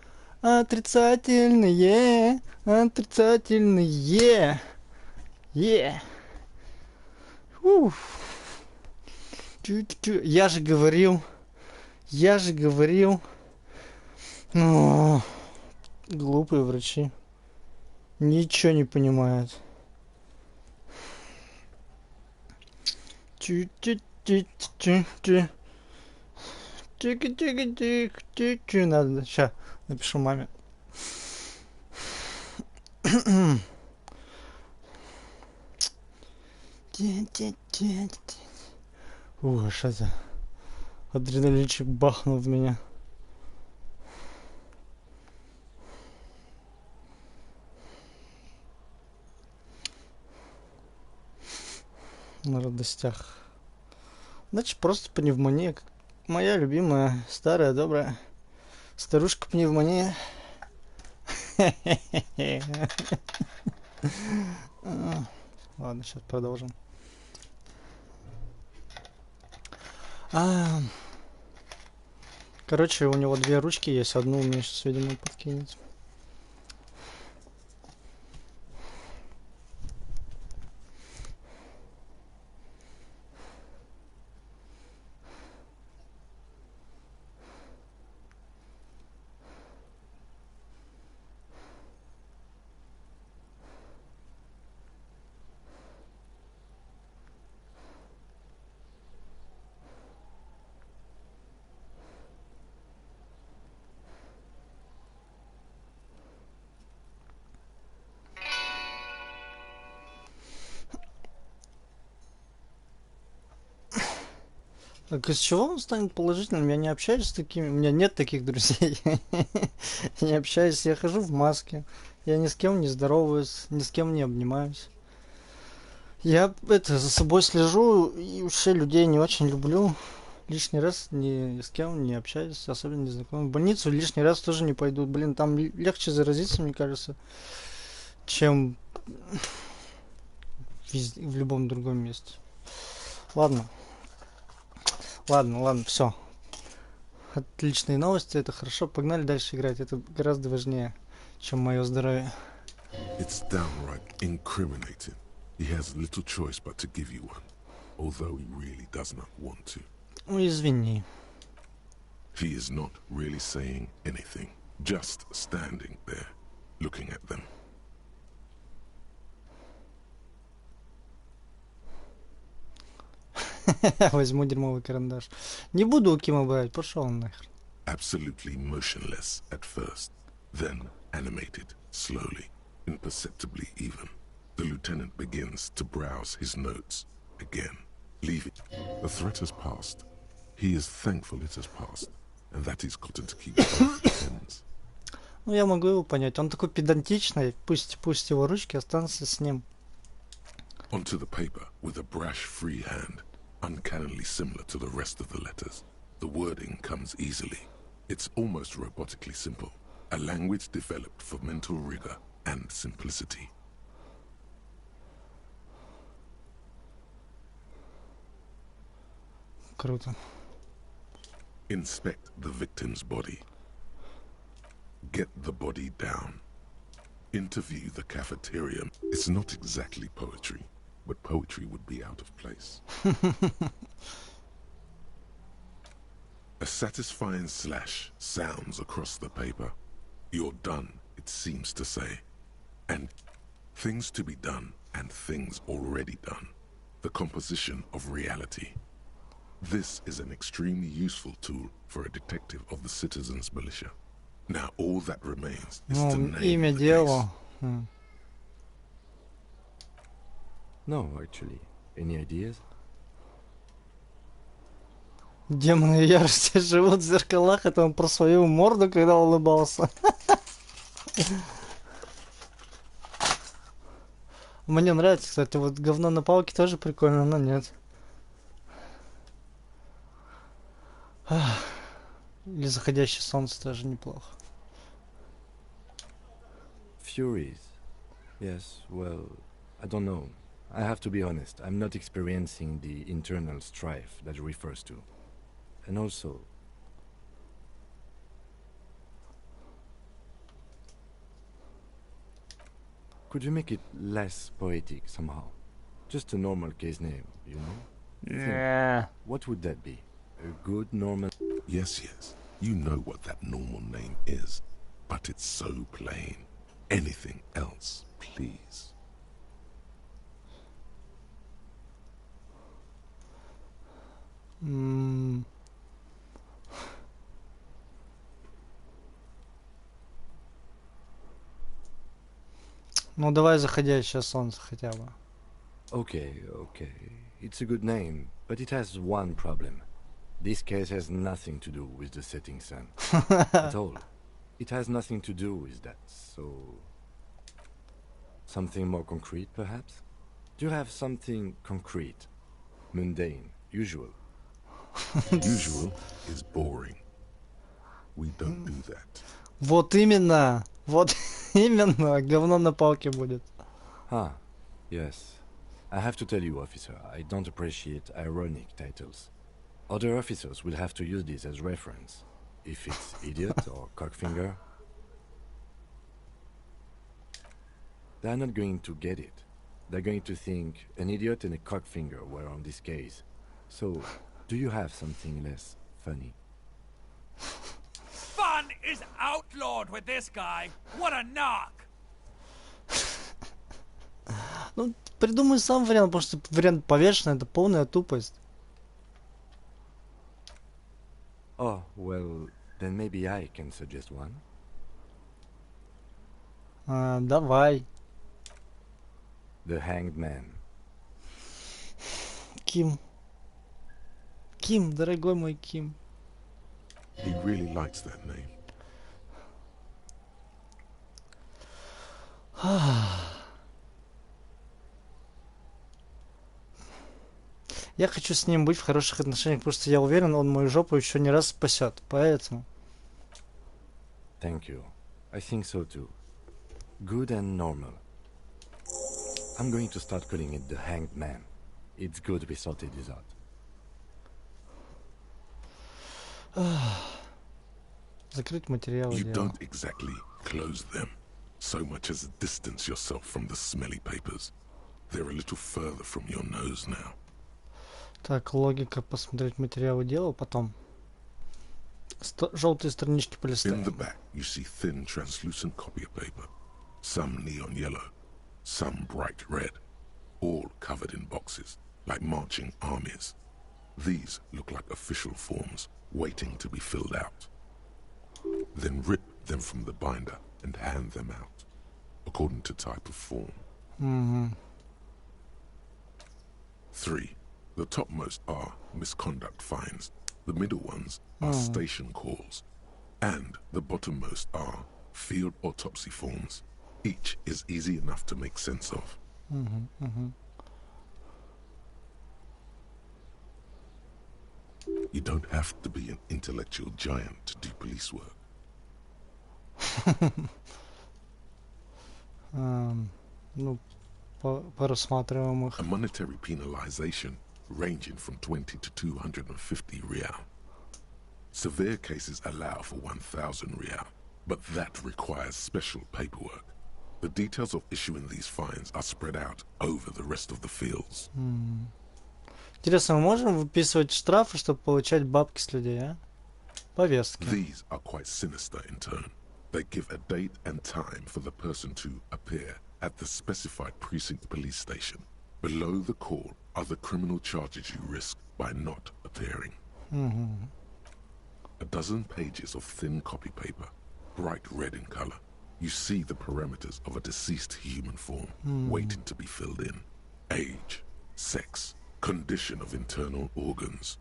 Отрицательные. Отрицательные. Я же говорил. Глупые врачи. Ничего не понимают. Тихо. Надо. Сейчас напишу маме. Что это? Адреналинчик бахнул в меня. На радостях. Значит, просто пневмония. Моя любимая, старая, добрая старушка-пневмония. Ладно, сейчас продолжим. Короче, у него 2 ручки есть. Одну мне сейчас, видимо, подкинет. Так из чего он станет положительным? Я не общаюсь с такими... У меня нет таких друзей. Я не общаюсь, я хожу в маске. Я ни с кем не здороваюсь, ни с кем не обнимаюсь. Я за собой слежу и вообще людей не очень люблю. Лишний раз ни с кем не общаюсь, особенно незнакомым. В больницу лишний раз тоже не пойду. Блин, там легче заразиться, мне кажется, чем в любом другом месте. Ладно, все. Отличные новости, это хорошо. Погнали дальше играть. Это гораздо важнее, чем мое здоровье. It's downright incriminating. He has little choice but to give you one, although he really does not want to. Извини. He is not really saying anything, just standing there, looking at them. Возьму дерьмовый карандаш. Не буду у Кима брать, пошел он нахер. Absolutely motionless at first, then animated, slowly, imperceptibly even. The lieutenant begins to browse his notes. again. Leave it. The threat has passed. He is thankful it has passed, and that he's gotten to keep both ends. Ну, я могу его понять. Он такой педантичный. Пусть его ручки останутся с ним. Onto the paper with a brash free hand, uncannily similar to the rest of the letters. The wording comes easily. It's almost robotically simple. A language developed for mental rigor and simplicity. Круто. Inspect the victim's body. Get the body down. Interview the cafeteria. It's not exactly poetry, but poetry would be out of place. A satisfying slash sounds across the paper. You're done, it seems to say. And things to be done and things already done. The composition of reality. This is an extremely useful tool for a detective of the citizens' militia. Now all that remains is to name имя the делу. case. No, actually. Any ideas? Демоны ярости живут в зеркалах. Это он про свою морду, когда улыбался. Мне нравится, кстати, вот говно на палке тоже прикольно, но нет. Или заходящее солнце тоже неплохо. Furies. Yes, well, I don't know. I have to be honest, I'm not experiencing the internal strife that it refers to. And also... Could you make it less poetic somehow? Just a normal case name, you know? Yeah. What would that be? A good normal... Yes, you know what that normal name is, but it's so plain. Anything else, please. Ну давай заходящее солнце хотя бы. Okay. It's a good name, but it has one problem. This case has nothing to do with the setting sun. At all. It has nothing to do with that, so... Something more concrete, perhaps? Do you have something concrete? Mundane, usual? Usual is boring. We don't do that. Вот именно, говно на палке будет. Ah, yes. I have to tell you, officer, I don't appreciate ironic titles. Other officers will have to use this as reference. If it's idiot or cockfinger, they're not going to get it. They're going to think an idiot and a cockfinger were on this case. So, do you have something less funny? Fun is outlawed with this guy. What a knock! Ну, придумай сам вариант, потому что вариант повешенный — это полная тупость. Oh, well, then maybe I can suggest one. Давай. The Hanged Man. Ким, дорогой мой Ким. He really likes that name. Я хочу с ним быть в хороших отношениях, потому что я уверен, он мою жопу еще не раз спасет. Поэтому. Thank you. I think so too. Good and normal. I'm going to start calling it the Hanged Man. It's good we sorted this out. Закрыть материалы. You don't exactly close them, so much as distance yourself from the smelly papers. They're a little further from your nose now. Так, логика, посмотреть материалы дела, потом желтые странички In полистаем. the back, you see thin, translucent copy of paper. Some neon yellow, some bright red, all covered in boxes, like marching armies. These look like official forms, waiting to be filled out. Then rip them from the binder and hand them out, according to type of form. 3. The topmost are misconduct fines. The middle ones are station calls. And the bottommost are field autopsy forms. Each is easy enough to make sense of. You don't have to be an intellectual giant to do police work. Ну, порассматриваем их. A monetary penalization ranging from 20 to 250 real. Severe cases allow for 1,000 real, but that requires special paperwork. The details of issuing these fines are spread out over the rest of the fields. Интересно, мы можем выписывать штрафы, чтобы получать бабки с людей, а? Повестки. These are quite sinister in turn. They give a date and time for the person to appear at the specified precinct police station. Below the call are the criminal charges you risk by not appearing. A dozen pages of thin copy paper, bright red in color. You see the parameters of a deceased human form waiting to be filled in. Age, sex, condition of internal organs.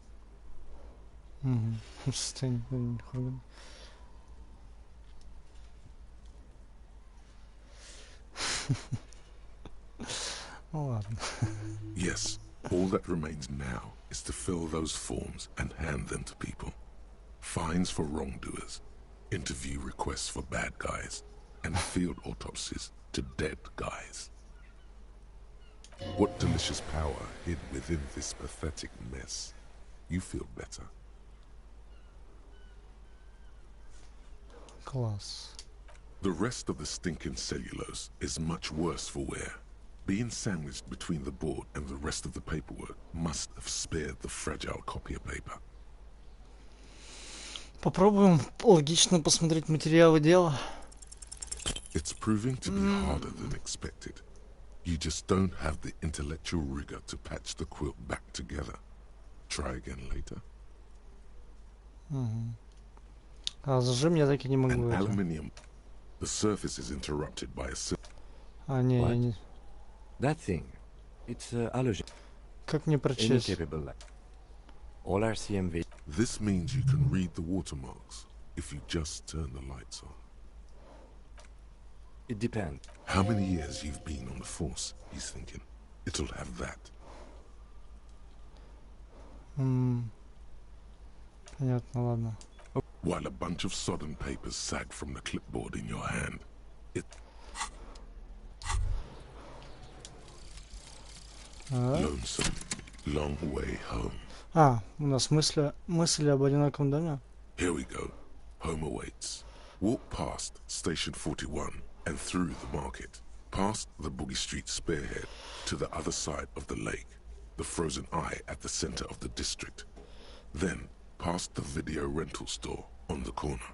Yes, all that remains now is to fill those forms and hand them to people. Fines for wrongdoers, interview requests for bad guys, and field autopsies to dead guys. What delicious power hid within this pathetic mess. You feel better. Класс. The rest of the stinking cellulose is much worse for wear. Being sandwiched between the board and the rest of the paperwork must have spared the fragile copier paper. Попробуем логично посмотреть материалы дела. It's proving to be harder than expected. You just don't have the intellectual rigor to patch the quilt back together. Try again later. А зажим я так и не могу. An aluminium. The surface is interrupted by a А, не, я не... That thing, it's halogen. Как мне прочесть? Incapable. All our CMV. This means you can read the watermarks if you just turn the lights on. It depends. How many years you've been on the force, he's thinking. It'll have that. Понятно, ладно. While a bunch of sodden papers sag from the clipboard in your hand, lonesome, long way home. У нас мысли об одиноком доме. Here we go. Home awaits. Walk past Station 41 and through the market, past the Boogie Street spearhead to the other side of the lake, the frozen eye at the center of the district. Then past the video rental store on the corner.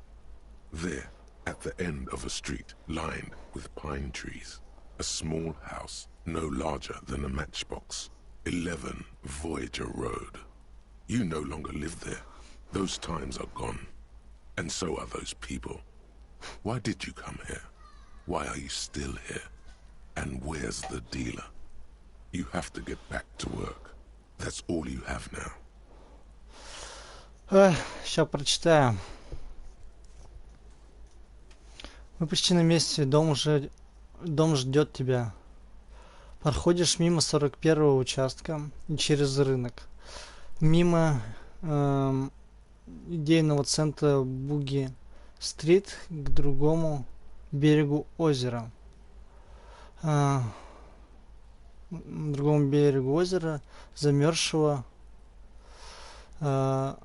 There, at the end of a street lined with pine trees, a small house no larger than a matchbox. 11 Voyager Road. You no longer live there. Those times are gone. And so are those people. Why did you come here? Why are you still here? And where's the dealer? You have to get back to work. That's all you have now. Сейчас прочитаю. Мы почти на месте. Дом ждет тебя. Проходишь мимо 41-го участка и через рынок. Мимо идейного центра Буги-стрит к другому берегу озера. На другому берегу озера, замерзшего к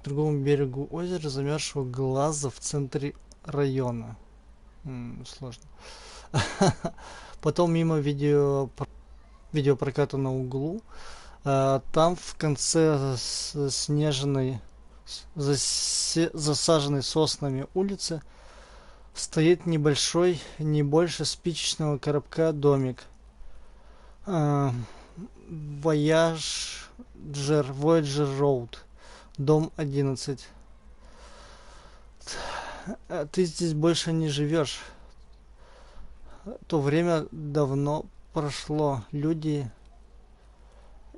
другому берегу озера, замерзшего глаза в центре района. Сложно. Потом мимо видеопроката на углу. Там в конце засаженной соснами улицы стоит небольшой, не больше спичечного коробка домик. Voyager Road. Дом 11. Ты здесь больше не живешь. То время давно прошло. Людей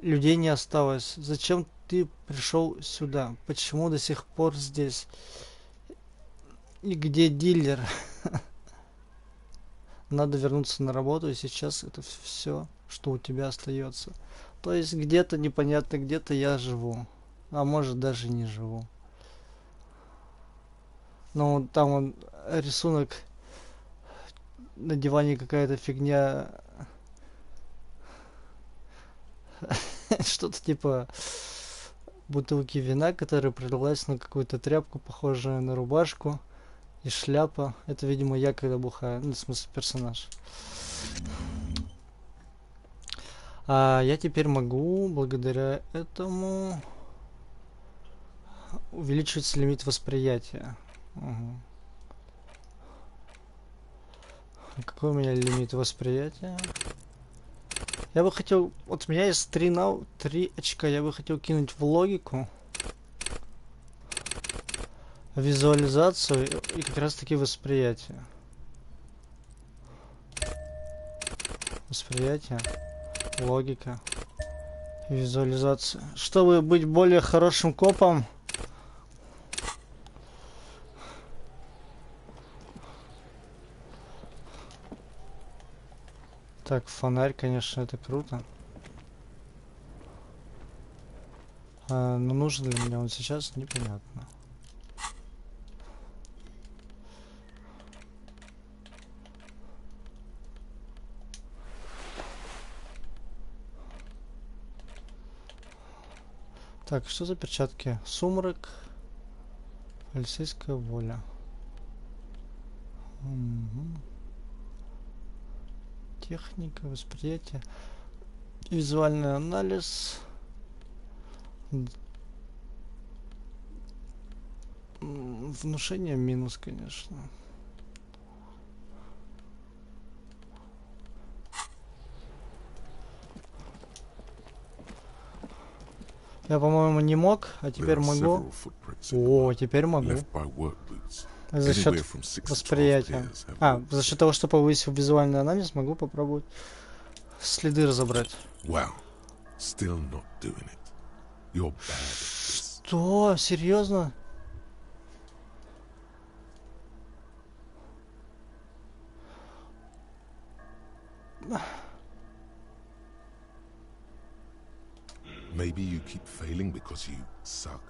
не осталось. Зачем ты пришел сюда? Почему до сих пор здесь? И где дилер? Надо вернуться на работу, и сейчас это все, что у тебя остается. То есть где-то непонятно, где-то я живу. А может даже не живу. Ну, там он рисунок на диване, какая-то фигня. Что-то типа бутылки вина, которая пролилась на какую-то тряпку, похожую на рубашку. И шляпа. Это, видимо, я когда бухаю. Ну, в смысле, персонаж. А я теперь могу, благодаря этому, увеличивать лимит восприятия. Угу. Какой у меня лимит восприятия? Я бы хотел... Вот у меня есть 3 очка. Я бы хотел кинуть в логику, визуализацию и как раз таки восприятие. Восприятие, логика и визуализация. Чтобы быть более хорошим копом, так, фонарь, конечно, это круто. Но нужен ли мне он сейчас, непонятно. Так, что за перчатки? Сумрак. Полицейская воля. Угу. Техника, восприятие. Визуальный анализ. Внушение минус, конечно. Я, по-моему, не мог, а теперь могу. О, теперь могу. За счет восприятия. За счет того, что повысил визуальный анализ, могу попробовать следы разобрать. Что? Серьезно? Maybe you keep failing because you suck.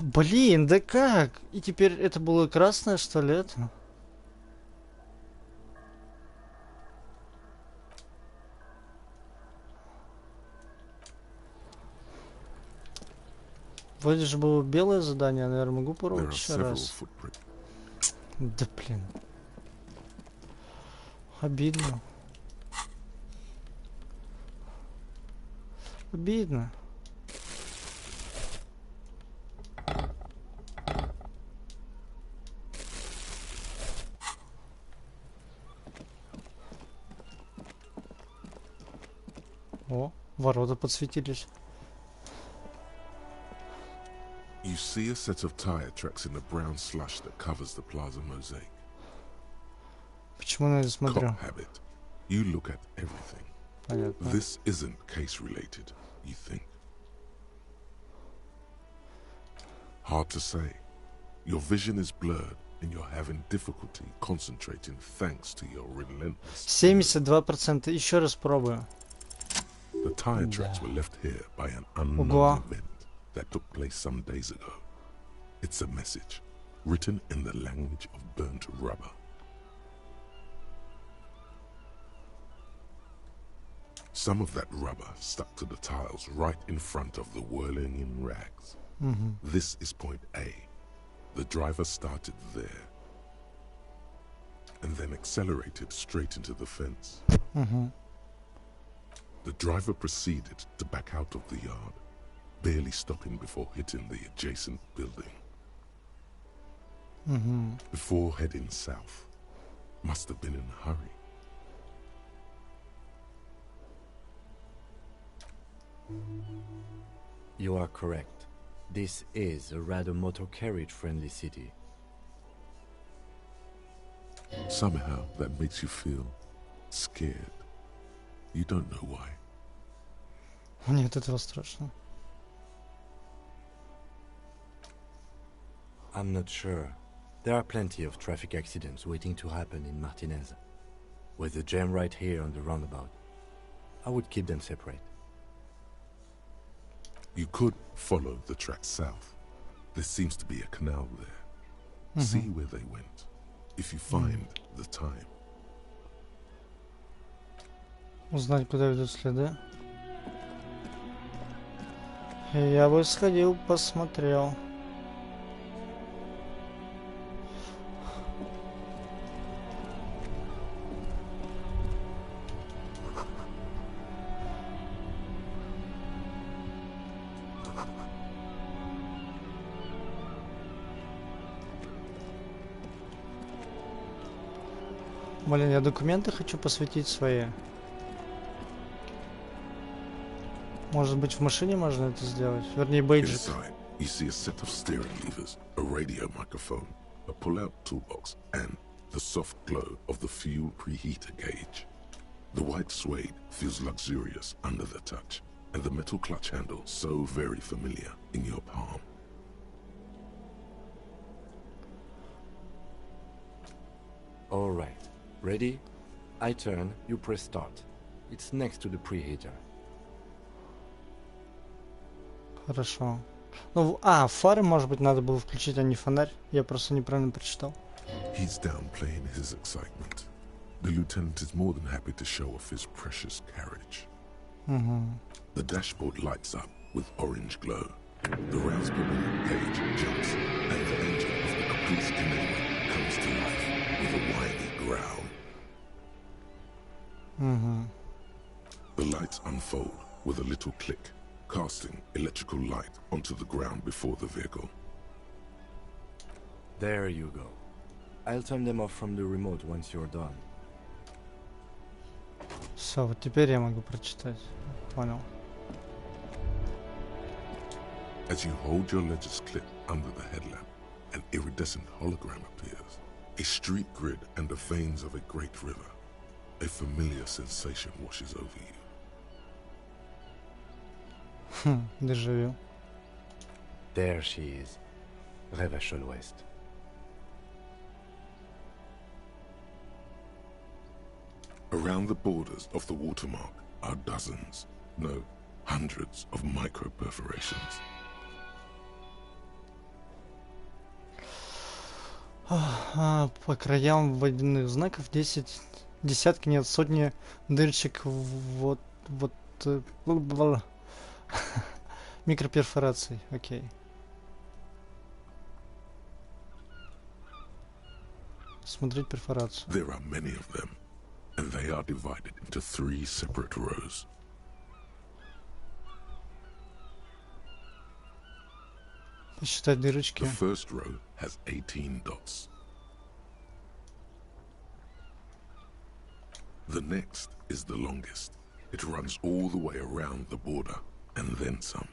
Блин, да как? И теперь это было красное, что ли, это? Вроде же было белое задание, наверное, могу попробовать еще раз. Да блин. Обидно. Обидно. О, ворота подсветились. You see a set of tire tracks in the brown slush that covers the plaza mosaic. Почему на это смотрю? Cop habit. You look at everything. Понятно. This isn't case related, you think. Hard to say. Your vision is blurred and you're having difficulty concentrating thanks to your relentless... 72%. Еще раз пробую. The tire tracks were left here by an unknown event that took place some days ago. It's a message written in the language of burnt rubber. Some of that rubber stuck to the tiles right in front of the whirling in rags. This is point A. The driver started there and then accelerated straight into the fence. The driver proceeded to back out of the yard, barely stopping before hitting the adjacent building. Before heading south, must have been in a hurry. You are correct. This is a rather motor carriage-friendly city. Somehow that makes you feel scared. You don't know why. Мне от этого страшно. I'm not sure. There are plenty of traffic accidents waiting to happen in Martinez. With the jam right here on the roundabout, I would keep them separate. You could follow the track south. There seems to be a canal there. See where they went. If you find the time. Узнать, куда ведут следы. Я бы сходил, посмотрел. Блин, я документы хочу посвятить свои. Может быть, в машине можно это сделать? Вернее, бейджик. Inside, you see a set of steering levers, a radio microphone, a pull-out toolbox, and the soft glow of the fuel preheater gauge. The white suede feels luxurious under the touch, and the metal clutch handle so very familiar in your palm. All right. Ready? I turn, you press start. It's next to the preheater. Хорошо. Ну, фары, может быть, надо было включить, а не фонарь. Я просто неправильно прочитал. He's downplaying his excitement. The lieutenant is more than happy to show off his precious carriage. The dashboard lights up with orange glow. The rouse per gauge jumps, and the engine of the Caprice Canadian comes to life with a whiny growl. The lights unfold with a little click, casting electrical light onto the ground before the vehicle. There you go. I'll turn them off from the remote once you're done. Все, вот теперь я могу прочитать. Понял. As you hold your ledger's clip under the headlamp, an iridescent hologram appears. A street grid and the veins of a great river. A familiar sensation washes over you. Дежавю. There she is. Revachol West. Around the borders of the watermark are dozens, no, hundreds of micro perforations. По краям водяных знаков десятки, нет, сотни дырочек, вот, микроперфораций, окей. Смотреть перфорацию. There are many of them, and they are divided into 3 separate rows. Посчитать дырочки. The first row has 18 dots. The next is the longest. It runs all the way around the border, and then some.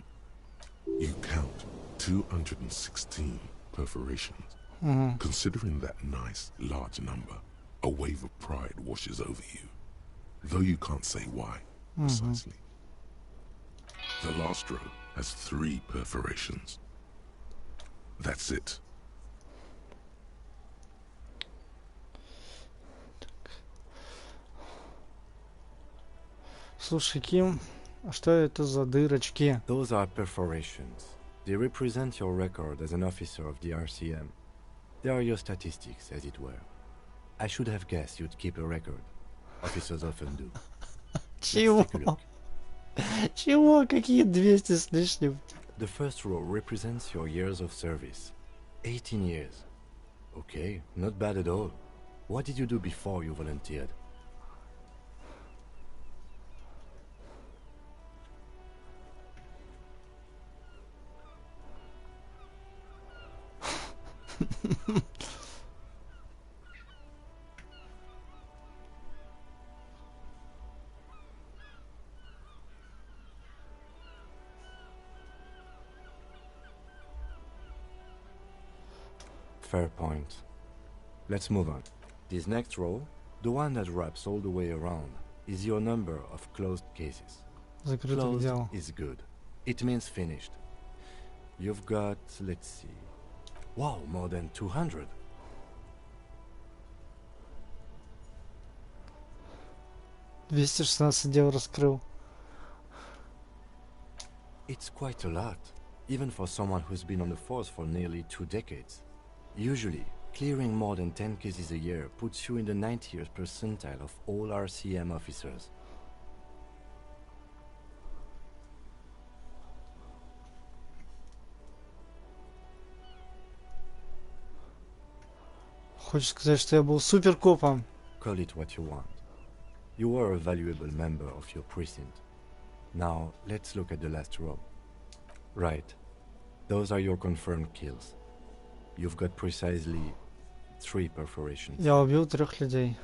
You count 216 perforations. Considering that nice, large number, a wave of pride washes over you, though you can't say why, precisely. The last row has 3 perforations. That's it. Слушай, Ким, а что это за дырочки? Those are perforations. They represent your record as an officer of the RCM. They are your statistics, as it were. I should have guessed you'd keep a record. Officers often do. Чего? Чего? Какие 200 с лишним? The first row represents your years of service. 18 years. Okay, not bad at all. What did you do before you volunteered? Fair point. Let's move on. This next row, the one that wraps all the way around, is your number of closed cases. Закрытых Closed дел. is good. It means finished. You've got, let's see. Wow, more than 200. $216 дел раскрыл. It's quite a lot, even for someone who's been on the force for nearly 2 decades. Usually, clearing more than 10 cases a year puts you in the 90th percentile of all RCM officers. Хочешь сказать, что я был суперкопом? Call it what you want. You were a valuable member of your precinct. Now, let's look at the last row. Right. Those are your confirmed kills. You've got precisely 3 perforations. Я убил 3 людей.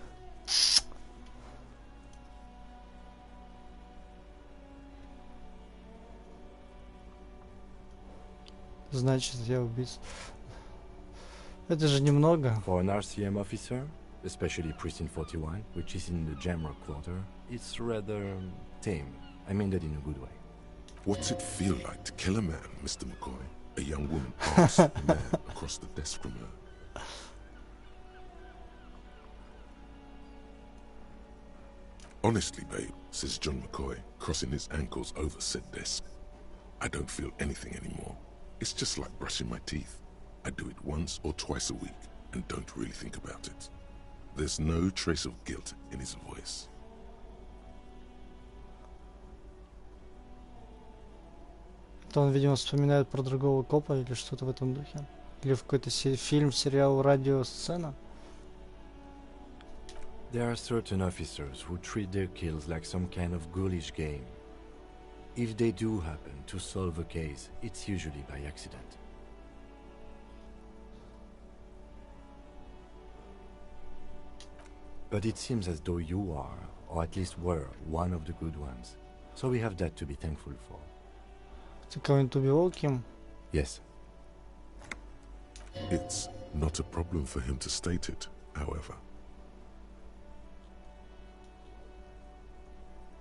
Значит, я убийца. Это же немного. For an RCM officer, especially Precinct 41, which is in the Jamrock quarter, it's rather tame. I mean that in a good way. What's it feel like to kill a man, Mr. McCoy? A young woman asks the man across the desk from her. Honestly, babe, says John McCoy, crossing his ankles over said desk. I don't feel anything anymore. It's just like brushing my teeth. I do it once or twice a week and don't really think about it. There's no trace of guilt in his voice. То он, видимо, вспоминает про другого копа или что-то в этом духе. Или в какой-то фильм, сериал, радиосцена. There are certain officers who treat their kills like some kind of ghoulish game. If they do happen to solve a case, it's usually by accident. But it seems as though you are, or at least were, one of the good ones. So we have that to be thankful for. Ты кого-нибудь убивал, Ким? Yes. It's not a problem for him to state it, however.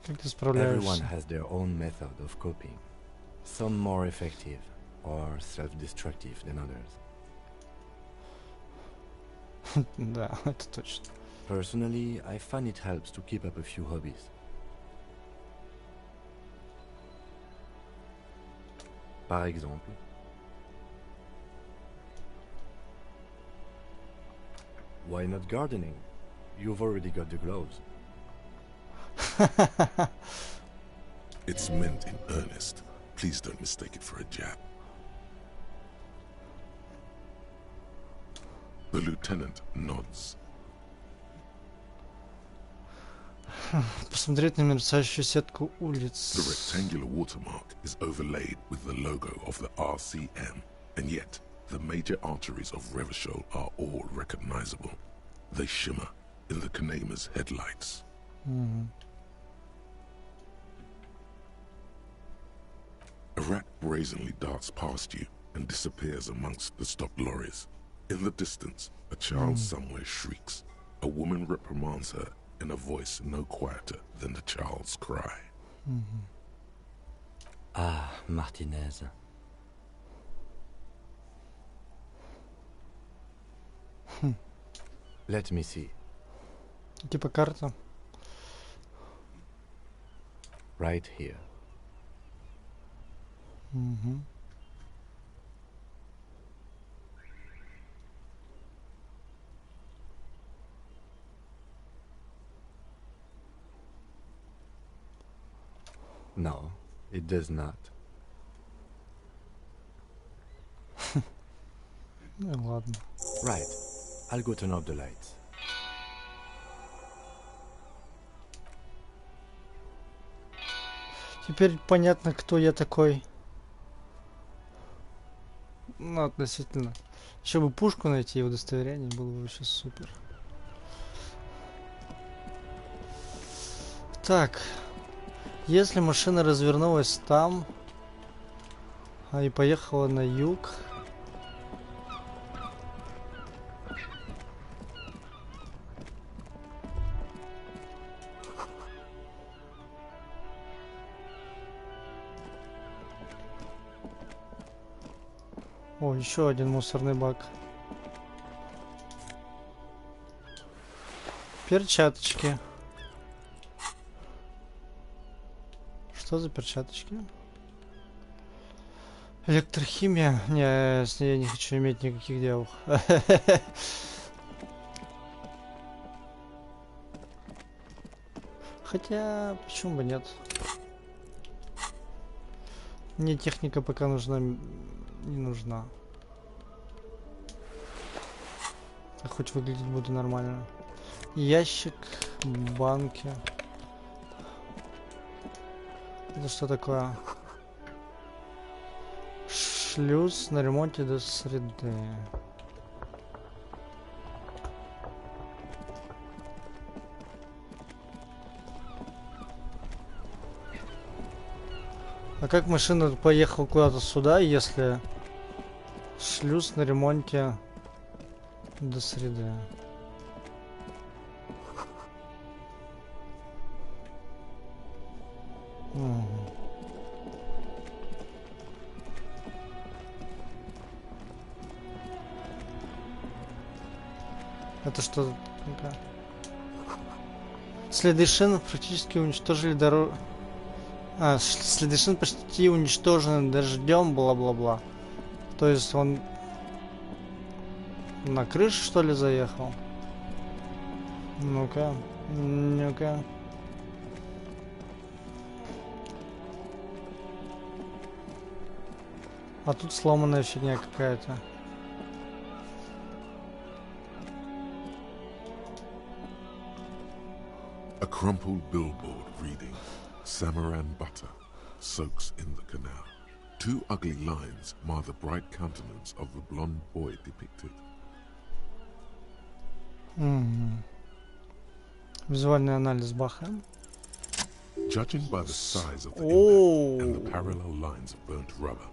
Как ты Everyone справляешься? has their own method of coping. Some more effective or self-destructive than others. Да, это точно. Personally, I find it helps to keep up a few hobbies. Par exemple, why not gardening? You've already got the gloves. It's meant in earnest. Please don't mistake it for a jab. The lieutenant nods. Посмотреть на мерцающую сетку The улиц. rectangular watermark is overlaid with the logo of the RCM, and yet the major arteries of Revachol are all recognizable. They shimmer in the Kanema's headlights. A rat brazenly darts past you and disappears amongst the stopped lorries. In the distance, a child somewhere shrieks. A woman reprimands her in a voice no quieter than the child's cry. Ah, Martinez. Let me see. Типа карта. Right here. Угу. No, it does not. Ну ладно. Right. I'll go turn off the lights. Теперь понятно, кто я такой. Ну, относительно. Еще бы пушку найти и удостоверение, было бы вообще супер. Так. Если машина развернулась там, и поехала на юг, О, еще один мусорный бак. Перчаточки. Что за перчаточки? Электрохимия? Не, с ней я не хочу иметь никаких дел. Хотя, почему бы нет? Мне техника пока нужна, не нужна. А хоть выглядеть буду нормально. Ящик, банки. Это что такое? Шлюз на ремонте до среды. А как машина поехала куда-то сюда, если шлюз на ремонте до среды? Это что? Ну-ка. Следы шин практически уничтожили дорогу. Следы шин почти уничтожены дождем, бла-бла-бла. То есть он на крышу, что ли, заехал? Ну-ка. Ну-ка. А тут сломанная фигня какая-то. A crumpled billboard reading, Samaran butter soaks in the canal. Two ugly lines mar the bright countenance of the blonde boy depicted. Визуальный анализ Баха. Judging by the size of the impact and the parallel lines of burnt rubber,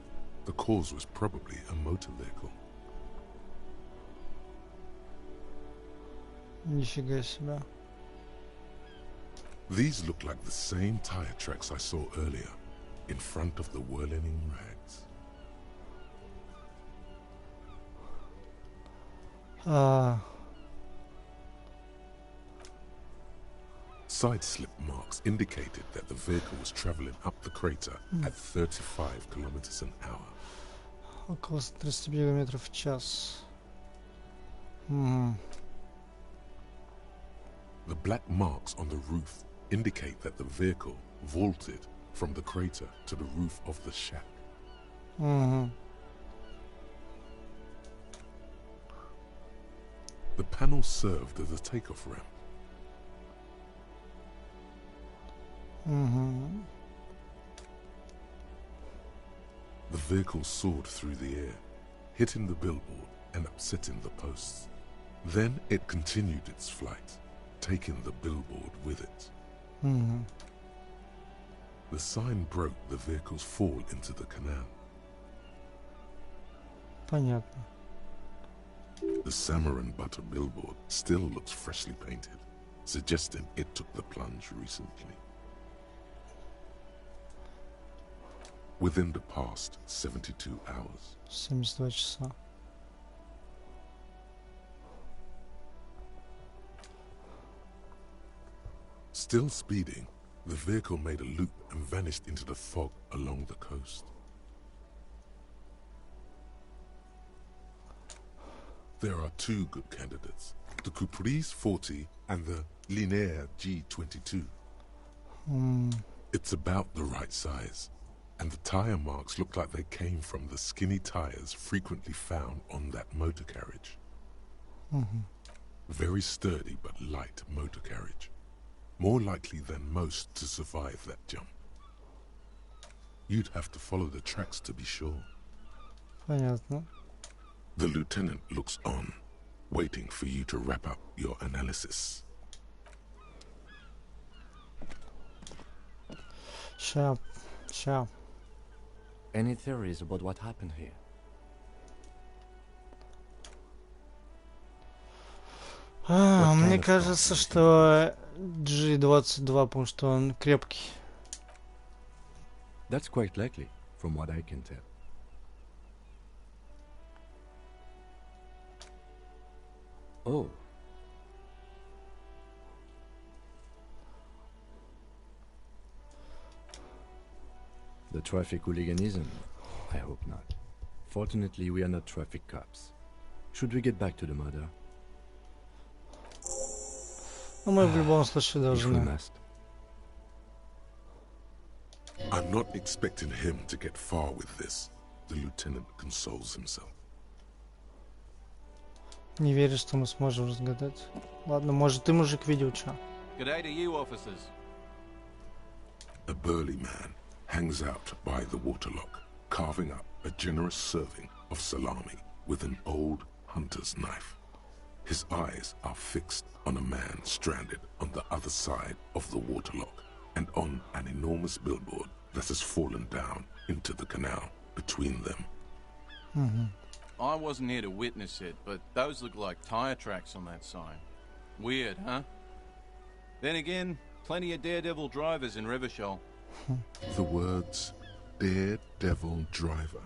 the cause was probably a motor vehicle. Нифига себе. These look like the same tire tracks I saw earlier, in front of the whirling rags. Side slip marks indicated that the vehicle was traveling up the crater at 35 kilometers an hour. Около 30 км в час. The black marks on the roof indicate that the vehicle vaulted from the crater to the roof of the shack. The panel served as a takeoff ramp. The vehicle soared through the air, hitting the billboard and upsetting the posts. Then it continued its flight, taking the billboard with it. The sign broke the vehicle's fall into the canal. Понятно. The Samaran butter billboard still looks freshly painted, suggesting it took the plunge recently. Within the past 72 hours. 72 часа. Still speeding, the vehicle made a loop and vanished into the fog along the coast. There are two good candidates, the Caprice 40 and the Linear G22. It's about the right size, and the tire marks look like they came from the skinny tires frequently found on that motor carriage. Very sturdy but light motor carriage. More likely than most to survive that jump. You'd have to follow the tracks to be sure. Понятно. The lieutenant looks on, waiting for you to wrap up your analysis. Ща. Any theories about what happened here? Мне кажется, что G22, потому что он крепкий. That's quite likely, from what I can tell. Oh. The traffic hooliganism? I hope not. Fortunately, we are not traffic cops. Should we get back to the murder? Ну, мы в любом случае If we должны. must. I'm not expecting him to get far with this. The lieutenant consoles himself. Не верю, что мы сможем разгадать. Ладно, может, ты, мужик, видел что? G'day to you, officers. A burly man hangs out by the waterlock, carving up a generous serving of salami with an old hunter's knife. His eyes are fixed on a man stranded on the other side of the waterlock and on an enormous billboard that has fallen down into the canal between them. I wasn't here to witness it, but those look like tire tracks on that sign. Weird, huh? Then again, plenty of daredevil drivers in Revachol. The words Daredevil Driver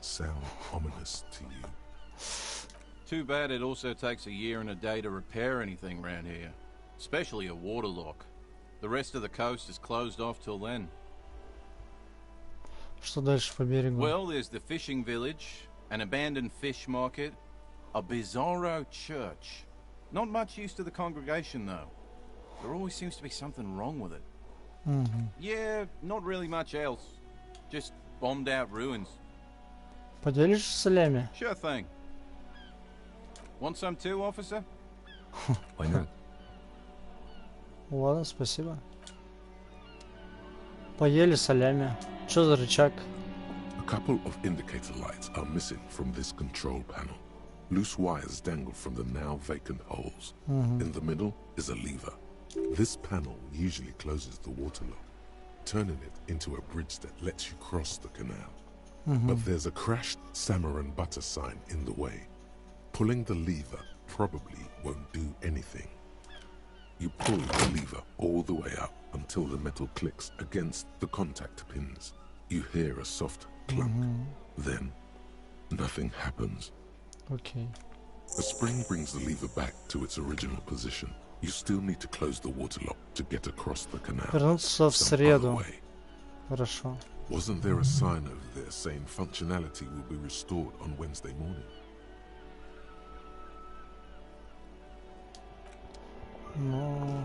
sound ominous to you. Too bad it also takes a year and a day to repair anything around here. Especially a waterlock. The rest of the coast is closed off till then. Что дальше по берегу? Well, there's the fishing village, an abandoned fish market, a bizarro church. Not much use to the congregation, though. There always seems to be something wrong with it. Yeah, not really much else. Just bombed out ruins. Поделишься солями? Sure thing. Want some too, officer? Why not? Ладно, спасибо. Поели солями. Что за рычаг? A couple of indicator lights are missing from this control panel. Loose wires dangle from the now vacant holes. In the middle is a lever. This panel usually closes the waterlock, turning it into a bridge that lets you cross the canal. But there's a crashed salmon and butter sign in the way. Pulling the lever probably won't do anything. You pull the lever all the way up until the metal clicks against the contact pins. You hear a soft clunk. Then, nothing happens. Окей. A spring brings the lever back to its original position. You still need to close the waterlock to get across the canal. Вернуться в Some other среду. way. Хорошо. Wasn't there a sign over there saying functionality will be restored on Wednesday morning? Ну...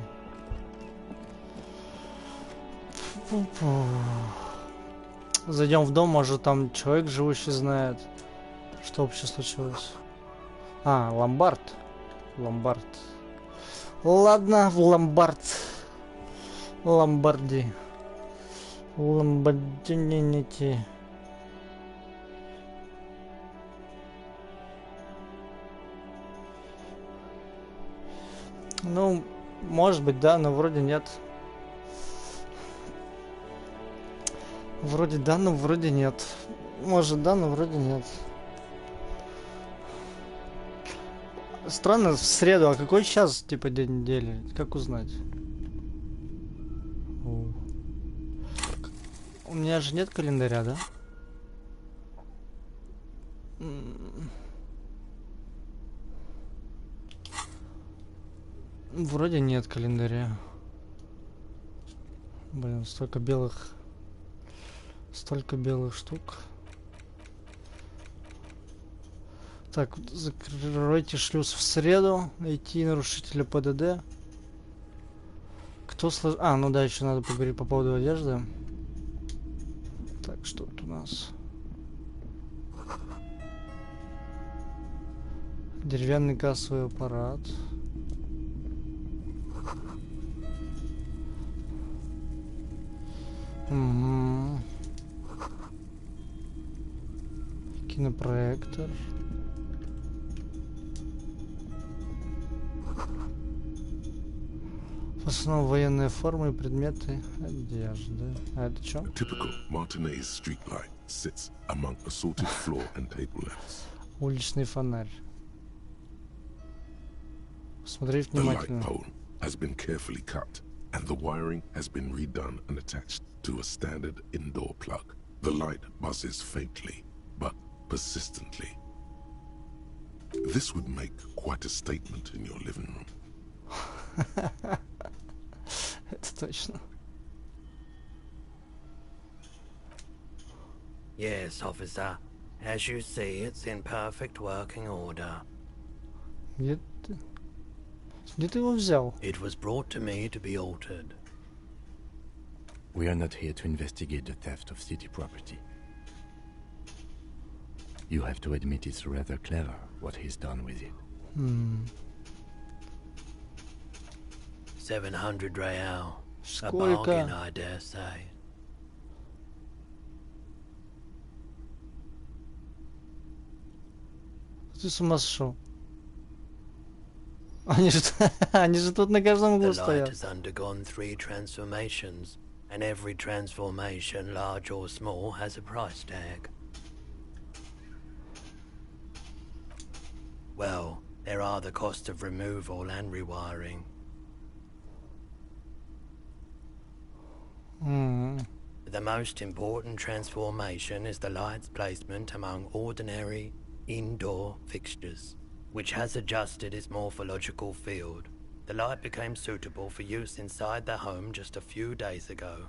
Зайдем в дом, может там человек живущий знает, что вообще случилось. А, ломбард. Ломбард. Ладно, в ломбард. Ломбарди. Ломбардинити. Ну, может быть, да, но вроде нет. Вроде да, но вроде нет. Может, да, но вроде нет. Странно, в среду. А какой сейчас, типа, день недели? Как узнать? У меня же нет календаря, да? Вроде нет календаря. Блин, столько белых штук. Так, закройте шлюз в среду. Найти нарушителя ПДД. Кто А, ну да, еще надо поговорить по поводу одежды. Так, что тут у нас? Деревянный кассовый аппарат. Угу. Кинопроектор. В основном военные формы и предметы одежды. А это что? A typical Martinez streetlight sits among assorted floor and table lamps. Уличный фонарь. Смотри The light внимательно. pole has been carefully cut, and the wiring has been redone and attached to a standard indoor plug. The light buzzes faintly, but persistently. This would make quite a statement in your living room. Это точно. Yes, officer. As you see, it's in perfect working order. Где ты его взял? It was brought to me to be altered. We are not here to investigate the theft of city property. You have to admit it's rather clever what he's done with it. 700 real. A Сколько? bargain, I dare say. Ты с ума сошел? Они же тут на каждом The углу light стоят. has undergone 3 transformations, and every transformation, large or small, has a price tag. Well, there are the costs of removal and rewiring. The most important transformation is the light's placement among ordinary indoor fixtures, which has adjusted its morphological field. The light became suitable for use inside the home just a few days ago.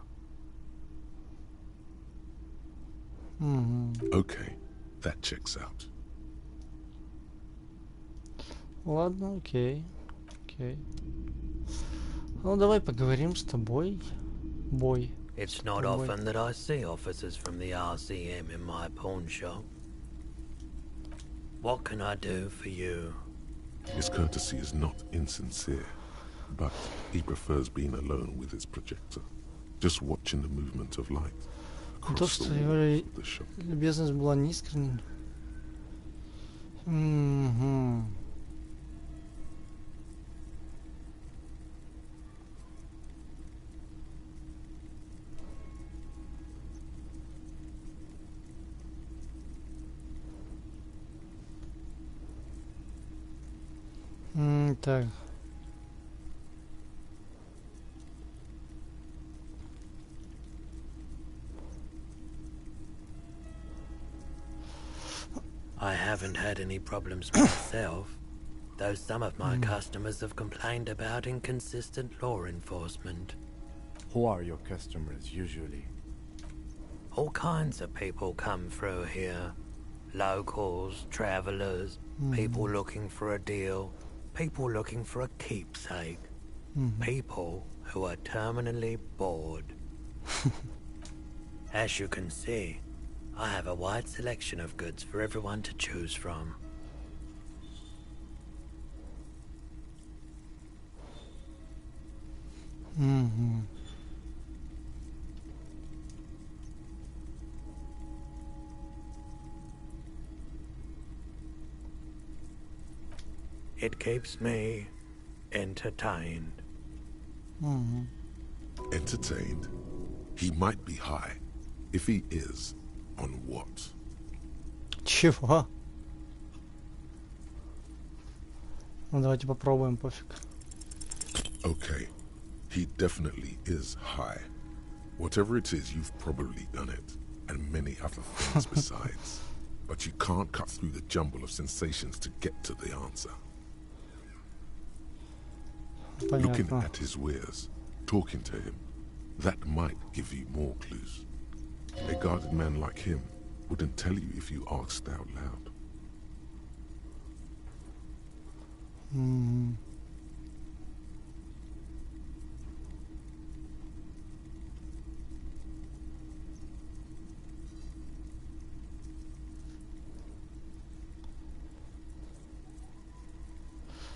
Okay, that checks out. Ладно, окей. Ну, давай поговорим с тобой. Бой. It's not often that I see officers from the RCM in my pawn shop. What can I do for you? His courtesy is not insincere, but he prefers being alone with his projector, just watching the movement of light То, across the что walls его of the shop. любезность была неискренней. Так. I haven't had any problems myself, though some of my customers have complained about inconsistent law enforcement. Who are your customers usually? All kinds of people come through here. Locals, travelers, people looking for a deal, people looking for a keepsake, people who are terminally bored. As you can see, I have a wide selection of goods for everyone to choose from. It keeps me entertained. Entertained? He might be high. If he is, on what? Чего? Ну, давайте попробуем, пофиг. Okay, he definitely is high. Whatever it is, you've probably done it, and many other things besides. But you can't cut through the jumble of sensations to get to the answer. Looking Понятно. at his wares, talking to him, that might give you more clues. A guarded man like him wouldn't tell you if you asked out loud.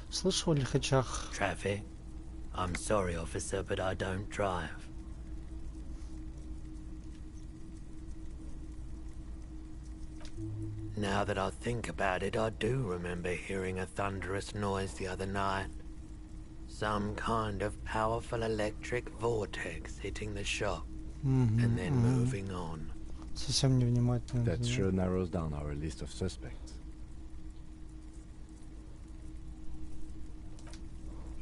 Слышал о лихачах? Traffic? I'm sorry, officer, but I don't drive. Now that I think about it, I do remember hearing a thunderous noise the other night. Some kind of powerful electric vortex hitting the shop and then moving on. Совсем невнимательно. That sure narrows down our list of suspects.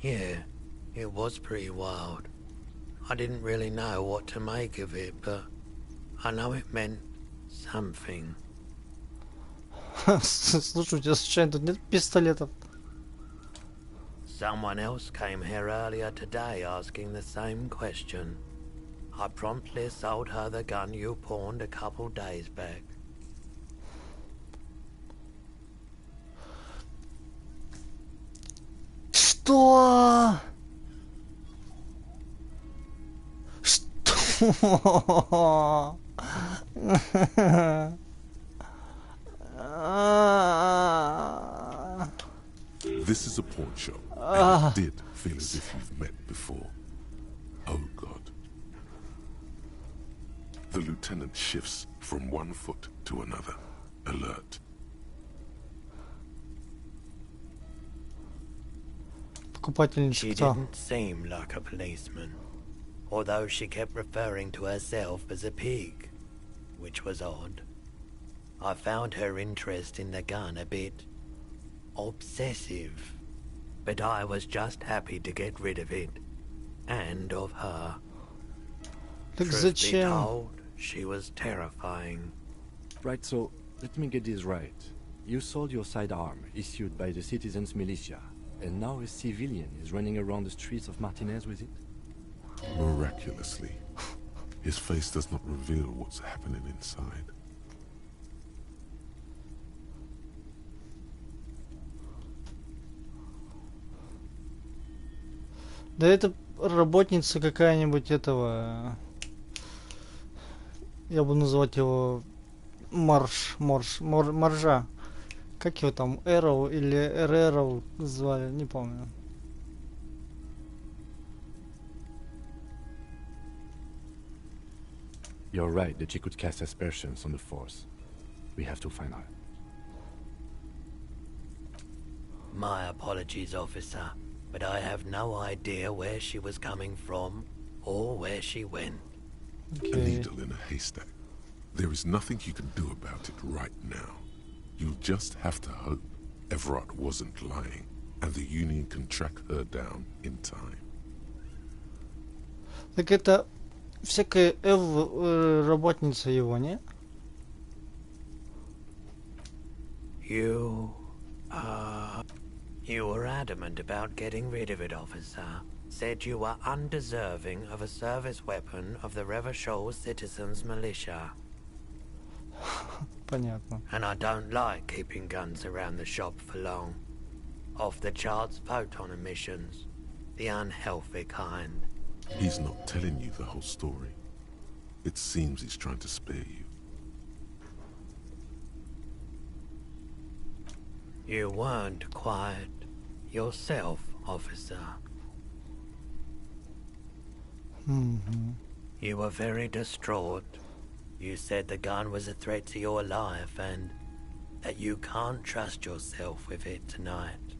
Yeah, it was pretty wild. I didn't really know what to make of it, but I know it meant something. Слушай, у тебя случайно тут нет пистолетов? Someone else came here earlier today asking the same question. I promptly sold her the gun you pawned a couple days back. Что? Что? This is a pawn shop, and it did feel as if you've met before. Oh God. The lieutenant shifts from one foot to another, alert. She didn't seem like a policeman, although she kept referring to herself as a pig, which was odd. I found her interest in the gun a bit obsessive, but I was just happy to get rid of it, and of her. Truth be told, she was terrifying. Right, so let me get this right. You sold your sidearm, issued by the citizens' militia, and now a civilian is running around the streets of Martinez with it? Miraculously, his face does not reveal what's happening inside. Да это работница какая-нибудь этого... Я буду называть его Маржа. Как его там, Эроу или Эроу звали, не помню. You're right that she could cast aspersions on the force. We have to find her. My apologies, officer, but I have no idea where she was coming from or where she went. A needle in a haystack. There is nothing you can do about it right now. You'll just have to hope Everard wasn't lying and the Union can track her down in time. Так это всякая работница его, не? You were adamant about getting rid of it, officer. Said you were undeserving of a service weapon of the Revachol Citizens Militia. Понятно. And I don't like keeping guns around the shop for long. Off the charts photon emissions. The unhealthy kind. He's not telling you the whole story. It seems he's trying to spare you. You weren't quiet yourself, officer. You were very distraught. You said the gun was a threat to your life and that you can't trust yourself with it tonight.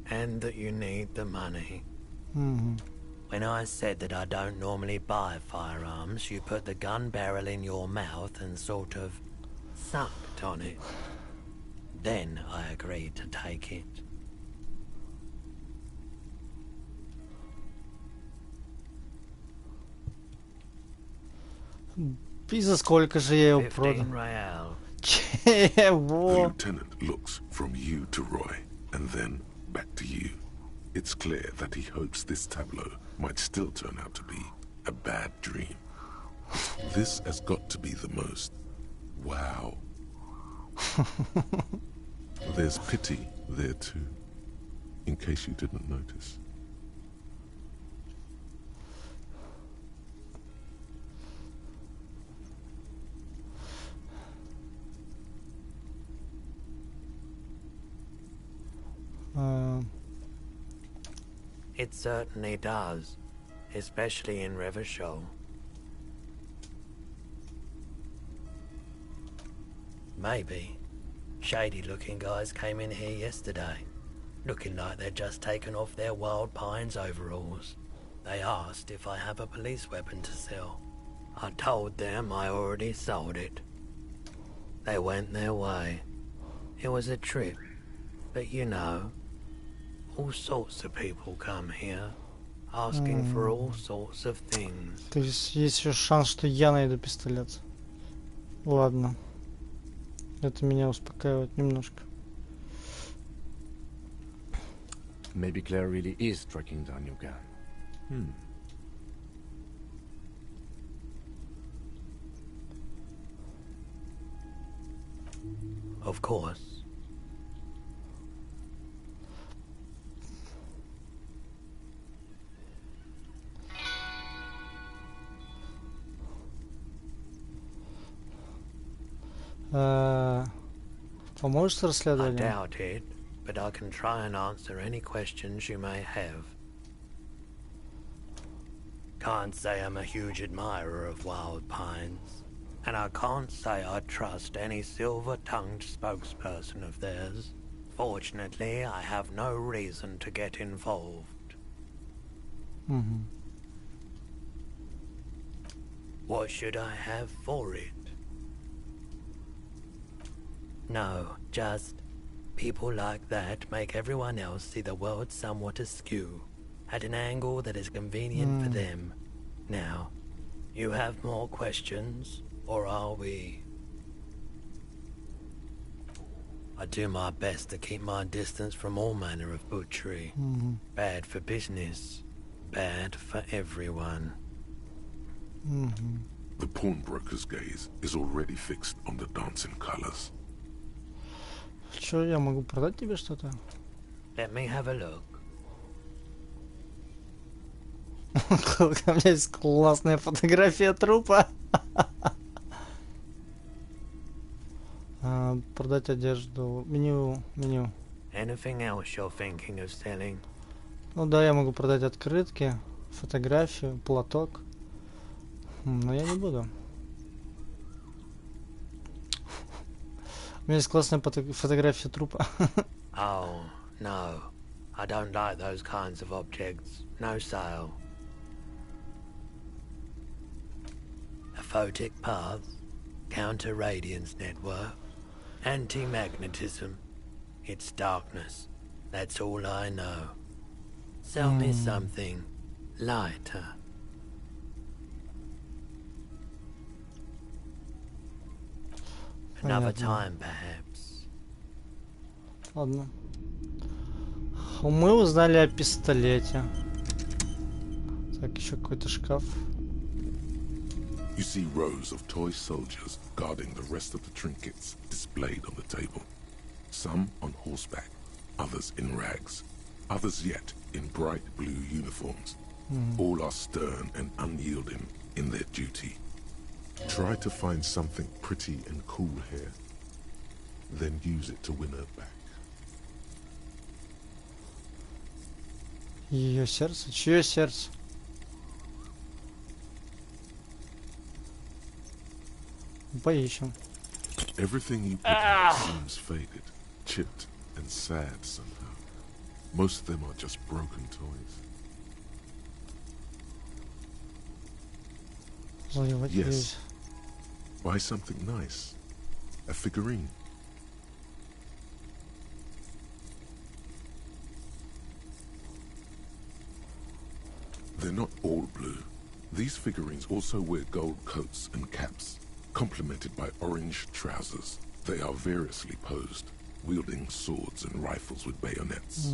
And that you need the money. When I said that I don't normally buy firearms, you put the gun barrel in your mouth and sort of sucked on it. Then I agreed to take it. И за сколько же я его продал? Чего? The lieutenant looks from you to Roy, and then back to you. It's clear that he hopes this tableau might still turn out to be a bad dream. This has got to be the most... wow. There's pity there too, in case you didn't notice. It certainly does, especially in Revachol. Maybe. Shady-looking guys came in here yesterday, looking like they'd just taken off their Wild Pines overalls. They asked if I have a police weapon to sell. I told them I already sold it. They went their way. It was a trip, but you know, all sorts of people come here, asking for all sorts of things. То есть есть еще шанс, что я найду пистолет. Ладно. Это меня успокаивает немножко. Maybe Claire really is tracking down your gun. Of course. Поможешь с I расследованием? doubt it, but I can try and answer any questions you may have. Can't say I'm a huge admirer of wild pines, and I can't say I trust any silver-tongued spokesperson of theirs. Fortunately, I have no reason to get involved. What should I have for it? No, just people like that make everyone else see the world somewhat askew, at an angle that is convenient for them. Now, you have more questions, or are we? I do my best to keep my distance from all manner of butchery. Bad for business, bad for everyone. The pawnbroker's gaze is already fixed on the dancing colors. Чё, я могу продать тебе что-то? Let me have a look. У меня есть классная фотография трупа. Продать одежду. Меню. Anything else you're thinking of selling? Ну да, я могу продать открытки, фотографию, платок. Но я не буду. У меня есть классная фотография трупа. Oh, no. I don't like those kinds of objects. No sale. A photic path, counter-radiance network, anti-magnetism. It's darkness. That's all I know. Sell me something lighter. Another time, perhaps. Ладно. Мы узнали о пистолете. Так, еще какой-то шкаф. You see rows of toy soldiers guarding the rest of the trinkets displayed on the table. Some on horseback, others in rags, others yet in bright blue uniforms. All are stern and unyielding in their duty. Try to find something pretty and cool here, then use it to win her back. Ее сердце? Чье сердце? Поищем. Everything you pick up seems faded, chipped, and sad somehow. Most of them are just broken toys. Yes. Buy something nice. A figurine. They're not all blue. These figurines also wear gold coats and caps, complemented by orange trousers. They are variously posed, wielding swords and rifles with bayonets.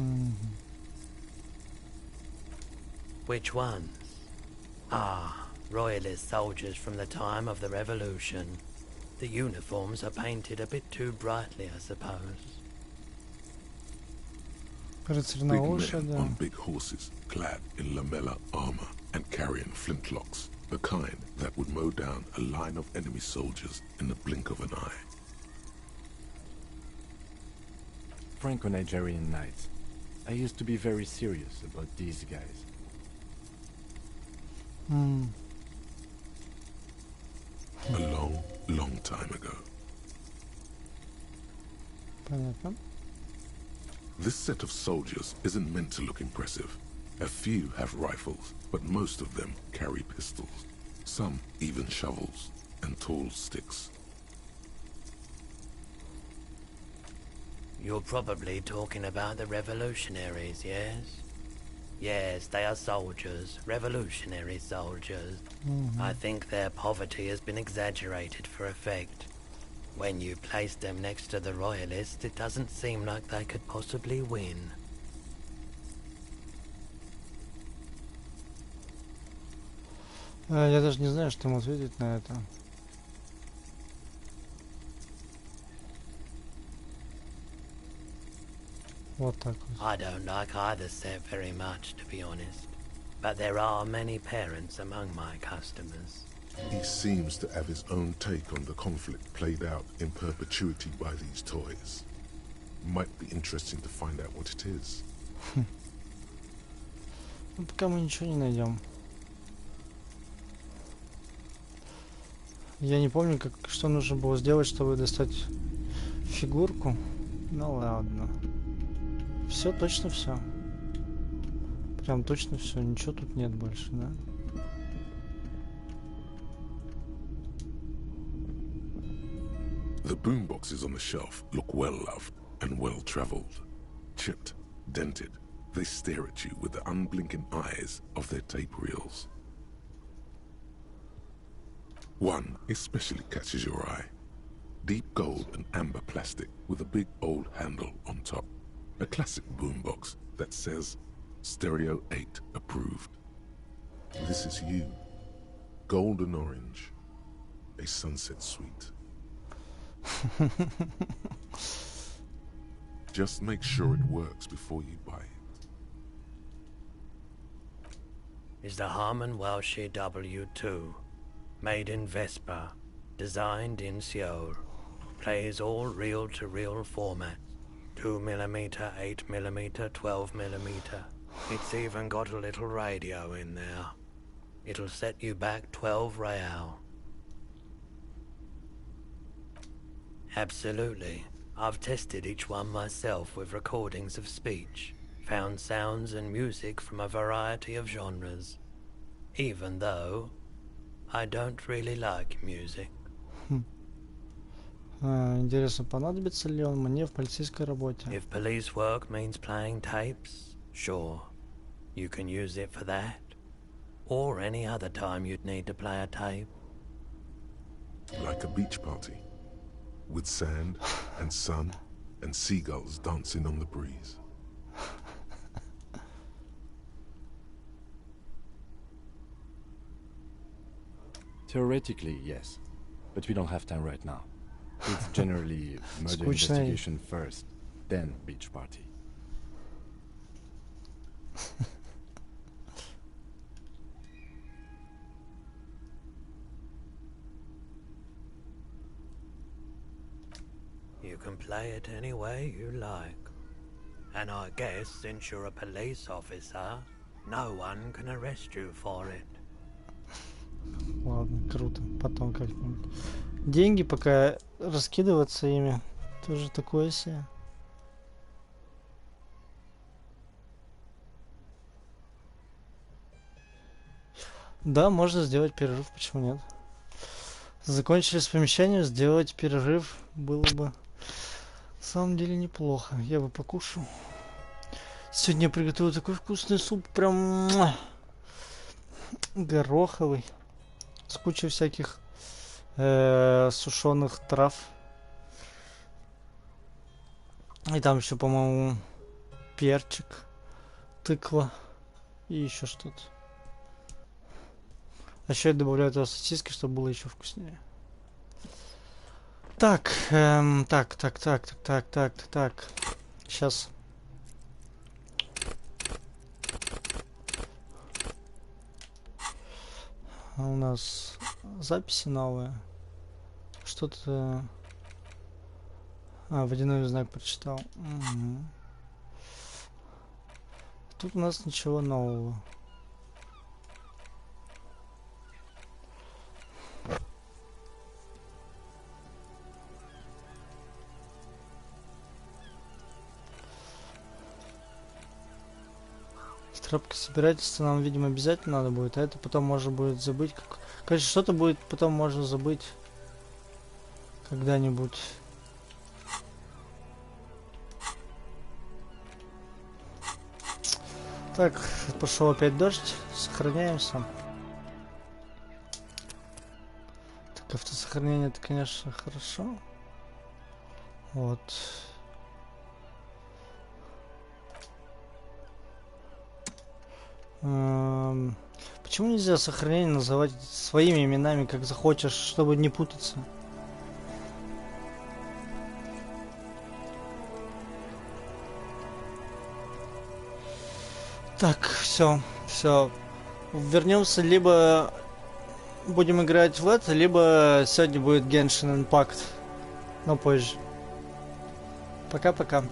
Which ones? Ah, Royalist soldiers from the time of the Revolution. The uniforms are painted a bit too brightly, I suppose. Big men on big horses, clad in lamella armor and carrying flintlocks, the kind that would mow down a line of enemy soldiers in the blink of an eye. Franco-Nigerian knights. I used to be very serious about these guys. A long, long time ago. Понятно. This set of soldiers isn't meant to look impressive. A few have rifles, but most of them carry pistols. Some even shovels and tall sticks. You're probably talking about the revolutionaries, yes? Yes, they are soldiers, revolutionary soldiers. I think their poverty has been exaggerated for effect. When you place them next to the royalists, it doesn't seem like they could possibly win. Я даже не знаю, что ему ответить на это. Вот так вот. I don't like either set very much, to be honest. But there are many parents among my customers. He seems to have his own take on the conflict played out in perpetuity by these toys. Might be interesting to find out what it is. Ну, пока мы ничего не найдем. Я не помню, что нужно было сделать, чтобы достать фигурку. Ну ладно. Все, точно все. Прям точно все. Ничего тут нет больше, да? The boomboxes on the shelf look well-loved and well-traveled. Chipped, dented, they stare at you with the unblinking eyes of their tape reels. One especially catches your eye. Deep gold and amber plastic with a big old handle on top. A classic boombox that says Stereo 8 approved. This is you. Golden orange. A sunset suite. Just make sure it works before you buy it. Is the Harman Welshie W2. Made in Vespa. Designed in Seoul. Plays all reel-to-reel formats. 2mm, 8mm, 12mm. It's even got a little radio in there. It'll set you back 12 real. Absolutely. I've tested each one myself with recordings of speech. Found sounds and music from a variety of genres. Even though I don't really like music. Интересно, понадобится ли он мне в полицейской работе? If police work means playing tapes, sure. You can use it for that. Or any other time you'd need to play a tape. Like a beach party. With sand and sun and seagulls dancing on the breeze. Theoretically, yes. But we don't have time right now. It's generally murder investigation first, then beach party. You can play it any way you like. And I guess since you're a police officer, no one can arrest you for it. Ладно, круто. Потом как-нибудь. Деньги пока раскидываться ими. Тоже такое себе. Да, можно сделать перерыв, почему нет? Закончили с помещением, сделать перерыв было бы на самом деле неплохо. Я бы покушал. Сегодня я приготовил такой вкусный суп, прям гороховый, с кучей всяких сушеных трав. И там еще, по-моему, перчик, тыква и еще что-то. А еще я добавляю туда сосиски, чтобы было еще вкуснее. Так, так. Сейчас. У нас записи новые. Что-то... водяной знак прочитал. Угу. Тут у нас ничего нового. Трапка собирательства нам, видимо, обязательно надо будет, а это потом можно будет забыть. Короче, что-то будет потом можно забыть когда-нибудь. Так, пошел опять дождь. Сохраняемся. Так, автосохранение это, конечно, хорошо. Вот. Почему нельзя сохранение называть своими именами, как захочешь, чтобы не путаться? Так, все. Вернемся, либо будем играть в это, либо сегодня будет Genshin Impact, но позже. Пока-пока.